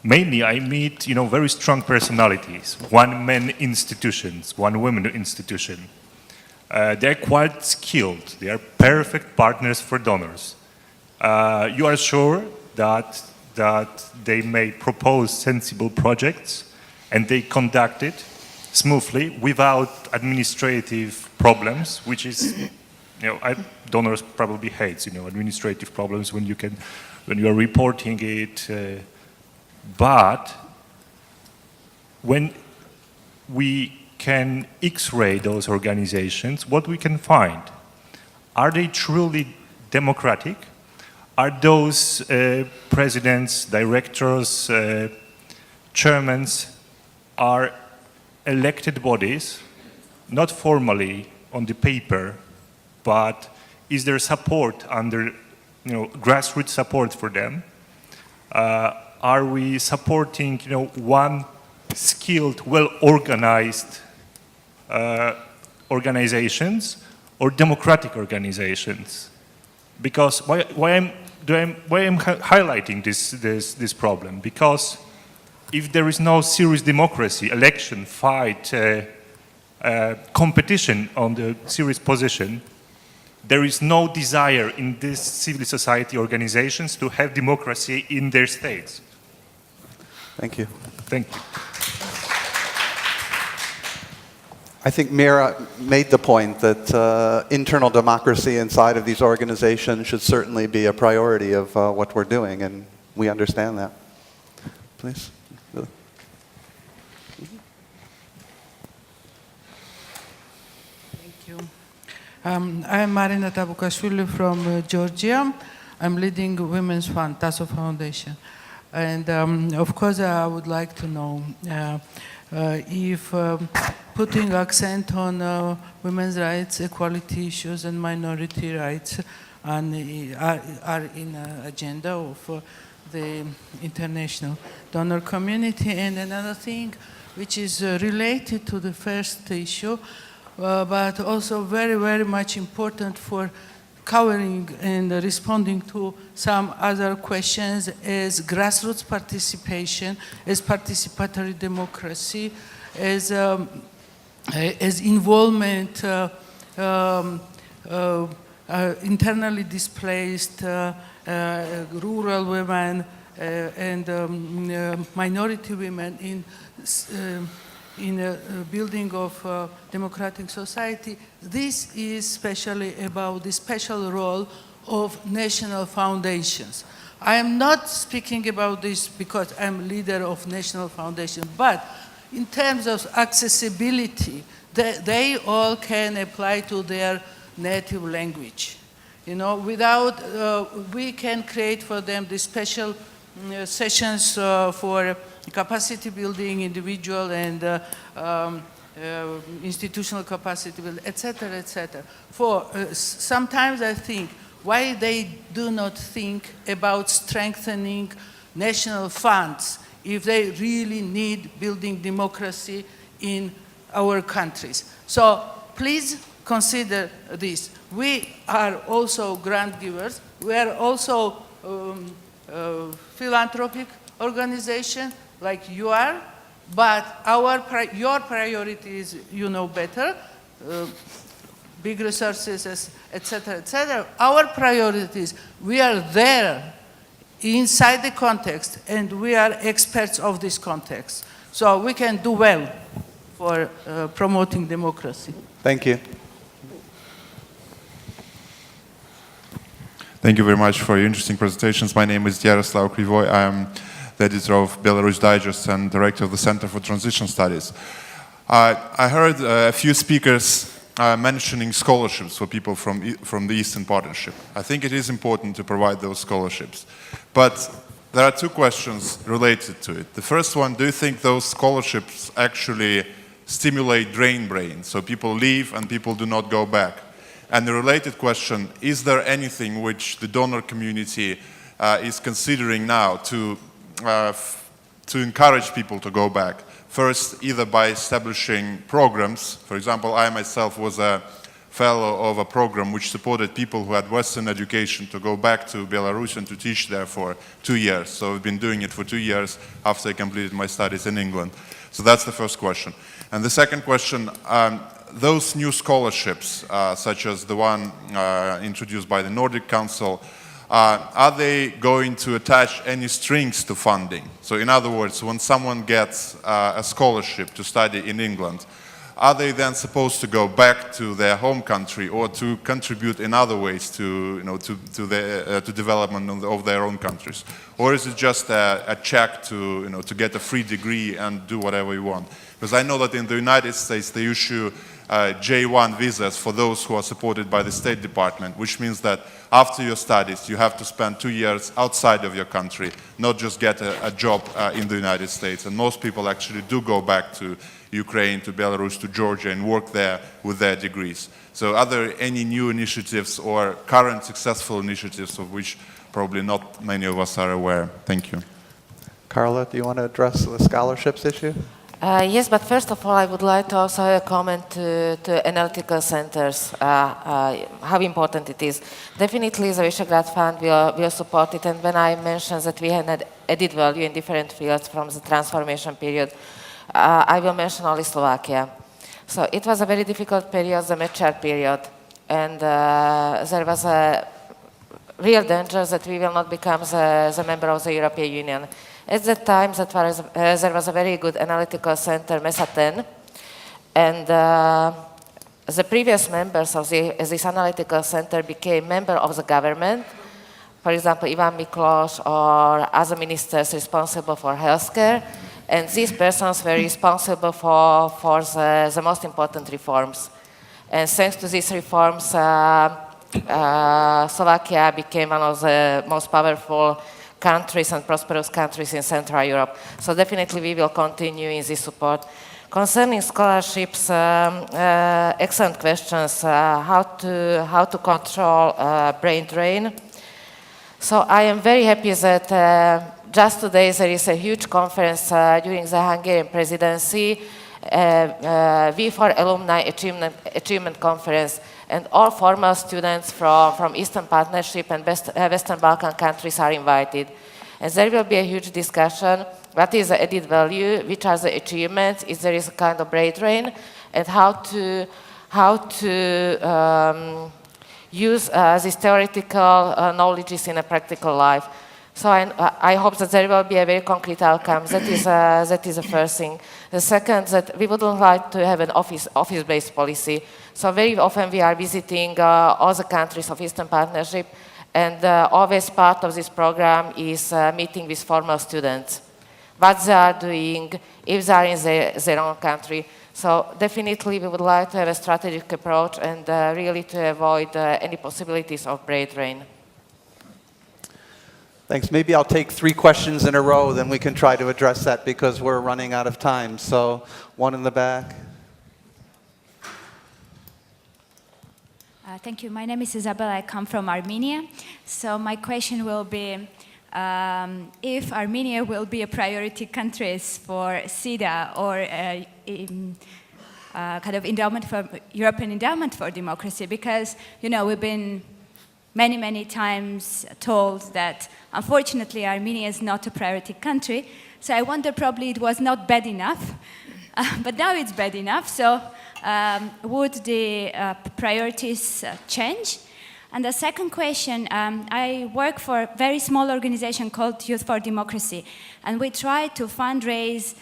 mainly I meet, very strong personalities, one-man institutions, one-woman institution. They're quite skilled. They are perfect partners for donors. You are sure that they may propose sensible projects and they conduct it smoothly without administrative problems, which is, donors probably hates, administrative problems when you are reporting it. But when we can X-ray those organizations, what we can find, are they truly democratic? Are those presidents, directors, chairmen are elected bodies, not formally on the paper, but is there support under, grassroots support for them? Are we supporting, one skilled, well-organized organizations or democratic organizations? Because why I'm highlighting this problem? Because if there is no serious democracy, election, fight, competition on the serious position, there is no desire in these civil society organizations to have democracy in their states. Thank you. Thank you. I think Mira made the point that internal democracy inside of these organizations should certainly be a priority of what we're doing, and we understand that. Please. Thank you. I'm Marina Tabukashvili from Georgia. I'm leading Women's Fund, Tasso Foundation. And of course, I would like to know if putting accent on women's rights, equality issues, and minority rights are in agenda of the international donor community. And another thing which is related to the first issue, but also very, very much important for covering and responding to some other questions is grassroots participation, as participatory democracy, as involvement, internally displaced, rural women and minority women in a building of democratic society. This is especially about the special role of national foundations. I am not speaking about this because I'm leader of national foundation, but in terms of accessibility, they all can apply to their native language. You know, without, we can create for them the special sessions for capacity building, individual and institutional capacity building, etc., etc. For sometimes I think why they do not think about strengthening national funds if they really need building democracy in our countries. So please consider this. We are also grant givers. We are also philanthropic organization like you are, but your priority is, you know better, big resources, etc., etc. Our priorities, we are there inside the context, and we are experts of this context. So we can do well for promoting democracy. Thank you. Thank you very much for your interesting presentations. My name is Yaroslav Krivoy. I am the editor of Belarus Digest and director of the Center for Transition Studies. I heard a few speakers mentioning scholarships for people from the Eastern Partnership. I think it is important to provide those scholarships. But there are two questions related to it. The first one, do you think those scholarships actually stimulate drain brain? So people leave and people do not go back. And the related question, is there anything which the donor community is considering now to encourage people to go back? First, either by establishing programs. For example, I myself was a fellow of a program which supported people who had Western education to go back to Belarus and to teach there for 2 years. So I've been doing it for 2 years after I completed my studies in England. So that's the first question. And the second question, those new scholarships, such as the one introduced by the Nordic Council, are they going to attach any strings to funding? So in other words, when someone gets a scholarship to study in England, are they then supposed to go back to their home country or to contribute in other ways to development of their own countries? Or is it just a check to get a free degree and do whatever you want? Because I know that in the United States they issue J1 visas for those who are supported by the State Department, which means that after your studies you have to spend 2 years outside of your country, not just get a job in the United States. And most people actually do go back to Ukraine, to Belarus, to Georgia and work there with their degrees. So are there any new initiatives or current successful initiatives of which probably not many of us are aware? Thank you. Carla, do you want to address the scholarships issue? Yes, but first of all, I would like to also have a comment to analytical centers, how important it is. Definitely, the Visegrad Fund will support it, and when I mentioned that we had added value in different fields from the transformation period, I will mention only Slovakia. So it was a very difficult period, the mature period, and there was a real danger that we will not become the member of the European Union. At that time, there was a very good analytical center, MESA 10, and the previous members of this analytical center became members of the government. For example, Ivan Miklos or other ministers responsible for healthcare, and these persons were responsible for the most important reforms. And thanks to these reforms, Slovakia became one of the most powerful countries and prosperous countries in Central Europe. So definitely we will continue in this support. Concerning scholarships, excellent questions. How to control brain drain? So I am very happy that just today there is a huge conference during the Hungarian presidency, V4 Alumni Achievement Conference, and all former students from Eastern Partnership and Western Balkan countries are invited. And there will be a huge discussion, what is the added value, which are the achievements, if there is a kind of brain drain, and how to use these theoretical knowledges in a practical life. So I hope that there will be a very concrete outcome. That is the first thing. The second, that we would like to have an office-based policy. So very often we are visiting all the countries of Eastern Partnership, and always part of this program is meeting with former students, what they are doing, if they are in their own country. So definitely we would like to have a strategic approach and really to avoid any possibilities of brain drain. Thanks. Maybe I'll take 3 questions in a row, then we can try to address that because we're running out of time. So one in the back. Thank you. My name is Isabella. I come from Armenia. So my question will be, if Armenia will be a priority country for SIDA or kind of endowment for European Endowment for Democracy, because we've been many times told that unfortunately Armenia is not a priority country. So I wonder, probably it was not bad enough, but now it's bad enough. So would the priorities change? And the second question, I work for a very small organization called Youth for Democracy, and we try to fundraise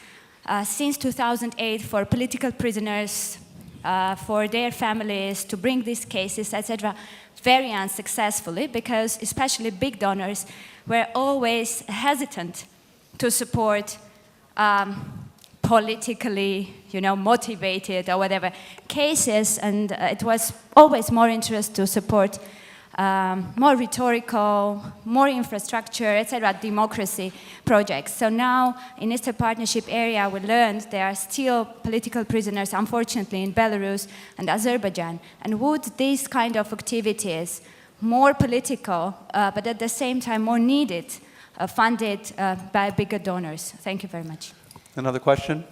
since 2008 for political prisoners, for their families, to bring these cases, etc., very unsuccessfully, because especially big donors were always hesitant to support politically, motivated or whatever cases, and it was always more interest to support more rhetorical, more infrastructure, etc., democracy projects. So now in Eastern Partnership area, we learned there are still political prisoners, unfortunately, in Belarus and Azerbaijan. And would these kind of activities, more political, but at the same time more needed, funded by bigger donors? Thank you very much. Another question?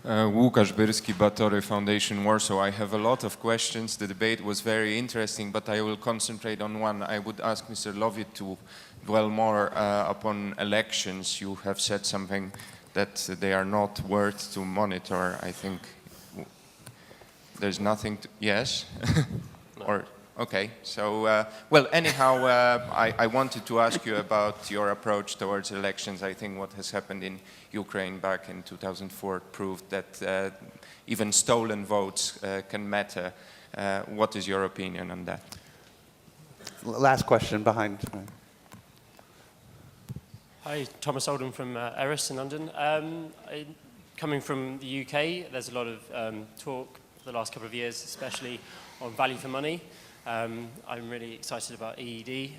Łukasz Byrski, Batory Foundation, Warsaw. I have a lot of questions. The debate was very interesting, but I will concentrate on one. I would ask Mr. Lovit to dwell more upon elections. You have said something that they are not worth to monitor. I think there's nothing to... Yes? No. Or... Okay, so, well, anyhow, I wanted to ask you about your approach towards elections. I think what has happened in Ukraine back in 2004 proved that even stolen votes can matter. What is your opinion on that? Last question behind. Hi, Thomas Oldham from Erris in London. Coming from the UK, there's a lot of talk for the last couple of years, especially on value for money. I'm really excited about EED,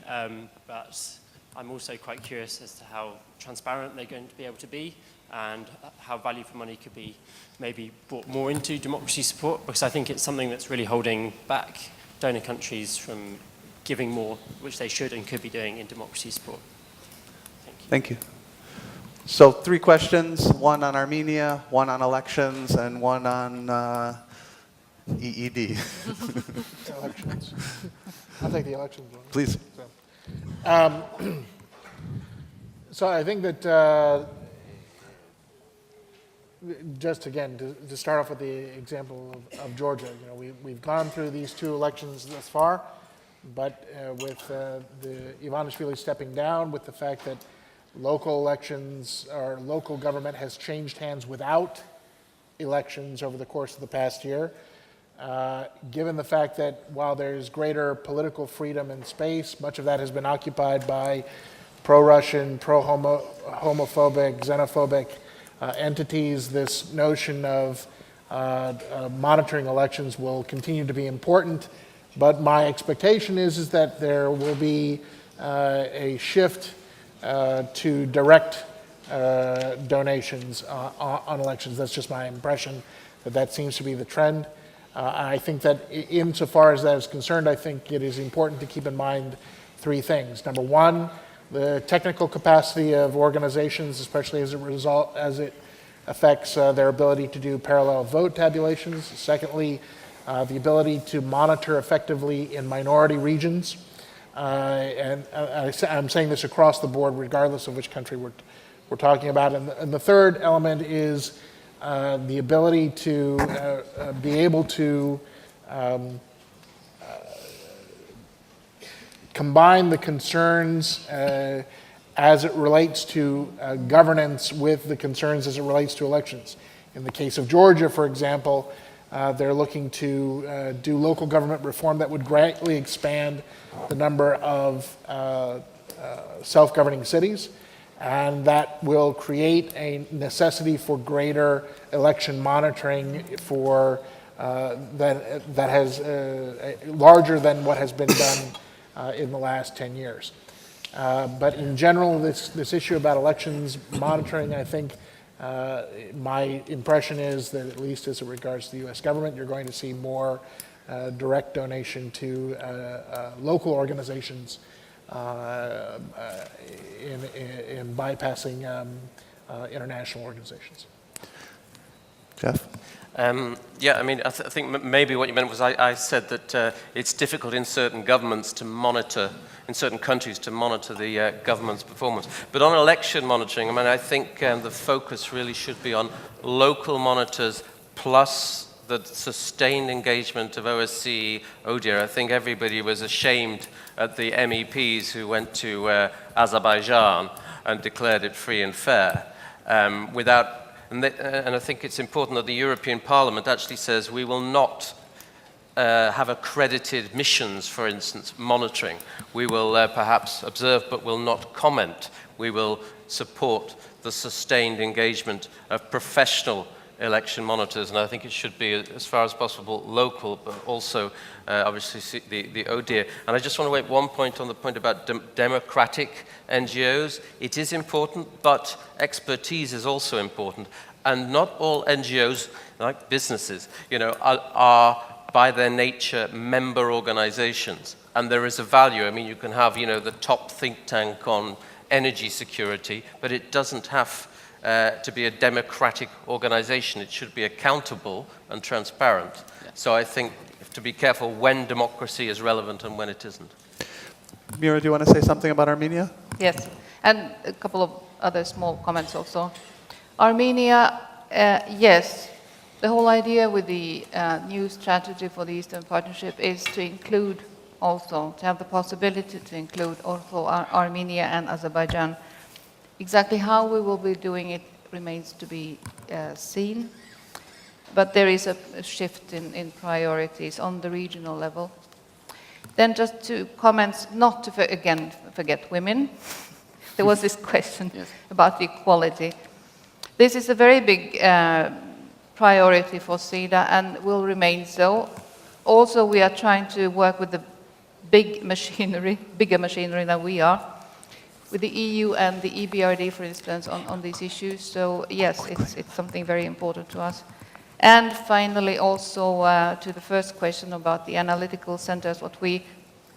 but I'm also quite curious as to how transparent they're going to be able to be, and how value for money could be maybe brought more into democracy support, because I think it's something that's really holding back donor countries from giving more, which they should and could be doing in democracy support. Thank you. So 3 questions, one on Armenia, one on elections, and one on EED. Elections. I'll take the elections one. Please. So I think that just again, to start off with the example of Georgia, we've gone through these 2 elections thus far, but with the Ivanishvili stepping down, with the fact that local elections or local government has changed hands without elections over the course of the past year, given the fact that while there's greater political freedom and space, much of that has been occupied by pro-Russian, pro-homophobic, xenophobic entities, this notion of monitoring elections will continue to be important. But my expectation is that there will be a shift to direct donations on elections. That's just my impression, that seems to be the trend. I think that insofar as that is concerned, I think it is important to keep in mind 3 things. Number 1, the technical capacity of organizations, especially as it affects their ability to do parallel vote tabulations. Secondly, the ability to monitor effectively in minority regions. And I'm saying this across the board, regardless of which country we're talking about. And the third element is the ability to be able to combine the concerns as it relates to governance with the concerns as it relates to elections. In the case of Georgia, for example, they're looking to do local government reform that would greatly expand the number of self-governing cities, and that will create a necessity for greater election monitoring for that has larger than what has been done in the last 10 years. But in general, this issue about elections monitoring, I think my impression is that at least as it regards to the U.S. government, you're going to see more direct donation to local organizations in bypassing international organizations. Jeff? Yeah, I mean, I think maybe what you meant was I said that it's difficult in certain governments to monitor, in certain countries to monitor the government's performance. But on election monitoring, I mean, I think the focus really should be on local monitors plus the sustained engagement of OSCE, ODIHR. I think everybody was ashamed at the MEPs who went to Azerbaijan and declared it free and fair without. And I think it's important that the European Parliament actually says we will not have accredited missions, for instance, monitoring. We will perhaps observe but will not comment. We will support the sustained engagement of professional election monitors, and I think it should be, as far as possible, local, but also obviously the ODIHR. And I just want to make one point on the point about democratic NGOs. It is important, but expertise is also important. And not all NGOs, like businesses, are by their nature member organizations. And there is a value. I mean, you can have, the top think tank on energy security, but it doesn't have to be a democratic organization. It should be accountable and transparent. Yeah. So I think you have to be careful when democracy is relevant and when it isn't. Mira, do you want to say something about Armenia? Yes, and a couple of other small comments also. Armenia, yes, the whole idea with the new strategy for the Eastern Partnership is to include also, to have the possibility to include also Armenia and Azerbaijan. Exactly how we will be doing it remains to be seen, but there is a shift in priorities on the regional level. Then just 2 comments, not to, again, forget women. There was this question about equality. This is a very big priority for SIDA and will remain so. Also, we are trying to work with the big machinery, bigger machinery than we are, with the EU and the EBRD, for instance, on these issues. So yes, it's something very important to us. And finally, also to the first question about the analytical centers, what we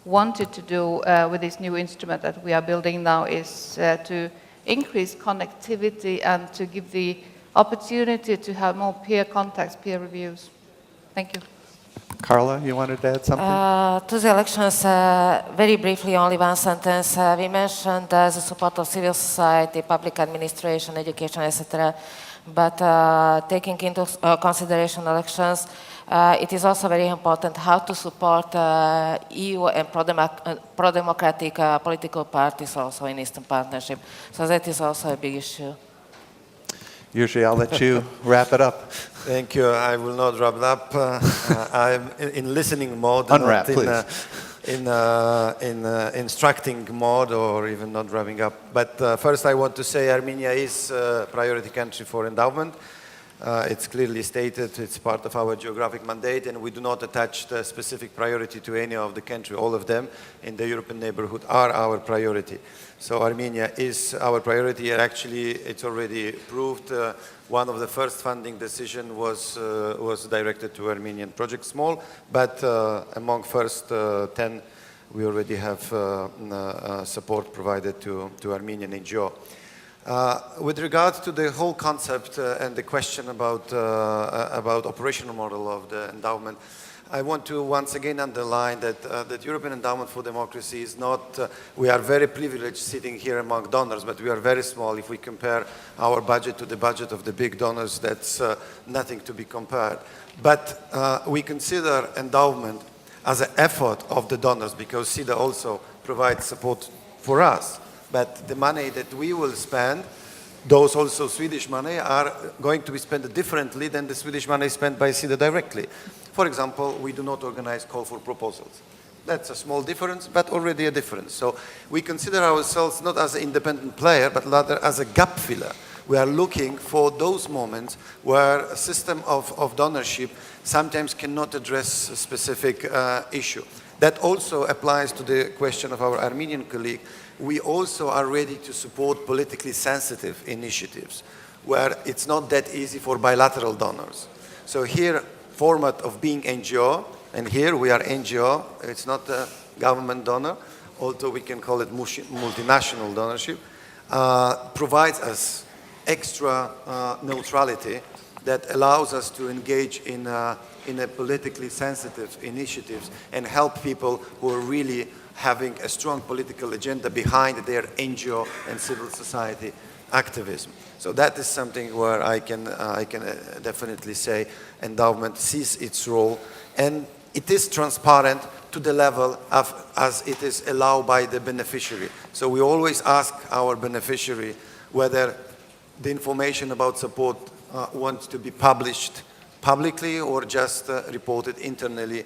wanted to do with this new instrument that we are building now is to increase connectivity and to give the opportunity to have more peer contacts, peer reviews. Thank you. Carla, you wanted to add something? To the elections, very briefly, only one sentence. We mentioned the support of civil society, public administration, education, etc. But taking into consideration elections, it is also very important how to support EU and pro-democratic political parties also in Eastern Partnership. So that is also a big issue. Usually I'll let you wrap it up. Thank you. I will not wrap it up. I'm in listening mode, Unwrap, not please. in instructing mode or even not wrapping up. But first I want to say Armenia is a priority country for endowment. It's clearly stated, it's part of our geographic mandate, and we do not attach the specific priority to any of the country. All of them in the European neighborhood are our priority. So Armenia is our priority, and actually it's already proved. One of the first funding decision was directed to Armenian project, small, but among first 10 we already have support provided to Armenian NGO. With regard to the whole concept and the question about operational model of the endowment, I want to once again underline that the European Endowment for Democracy is not, we are very privileged sitting here among donors, but we are very small. If we compare our budget to the budget of the big donors, that's nothing to be compared. But we consider endowment as an effort of the donors, because SIDA also provides support for us. But the money that we will spend, those also Swedish money, are going to be spent differently than the Swedish money spent by SIDA directly. For example, we do not organize call for proposals. That's a small difference, but already a difference. So we consider ourselves not as an independent player, but rather as a gap filler. We are looking for those moments where a system of donorship sometimes cannot address a specific issue. That also applies to the question of our Armenian colleague. We also are ready to support politically sensitive initiatives where it's not that easy for bilateral donors. So here, format of being NGO, and here we are NGO, it's not a government donor, although we can call it multinational donorship, provides us extra neutrality that allows us to engage in a politically sensitive initiatives and help people who are really having a strong political agenda behind their NGO and civil society activism. So that is something where I can definitely say endowment sees its role, and it is transparent to the level of as it is allowed by the beneficiary. So we always ask our beneficiary whether the information about support wants to be published publicly or just reported internally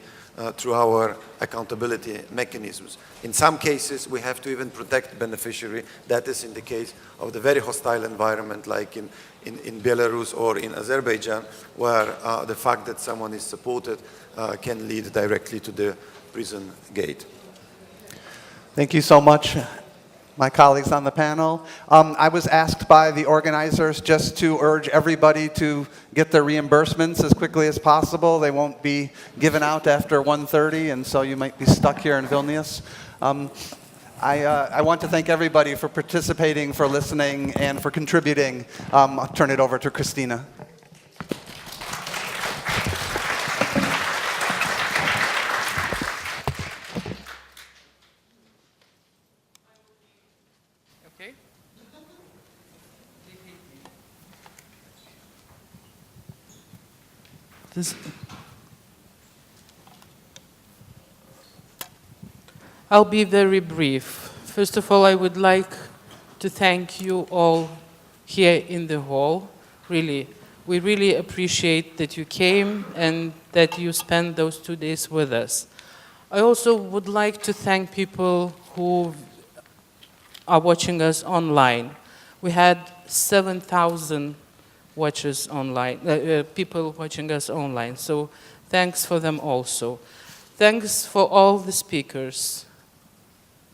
through our accountability mechanisms. In some cases, we have to even protect the beneficiary. That is in the case of the very hostile environment like in Belarus or in Azerbaijan, where the fact that someone is supported can lead directly to the prison gate. Thank you so much, my colleagues on the panel. I was asked by the organizers just to urge everybody to get their reimbursements as quickly as possible. They won't be given out after 1:30, and so you might be stuck here in Vilnius. I want to thank everybody for participating, for listening, and for contributing. I'll turn it over to Christina. I'll be very brief. First of all, I would like to thank you all here in the hall. Really, we really appreciate that you came and that you spent those 2 days with us. I also would like to thank people who are watching us online. We had 7,000 watchers online, people watching us online. So thanks for them also. Thanks for all the speakers.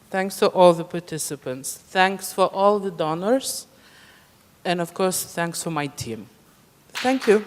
Thanks to all the participants. Thanks for all the donors. And of course, thanks for my team. Thank you.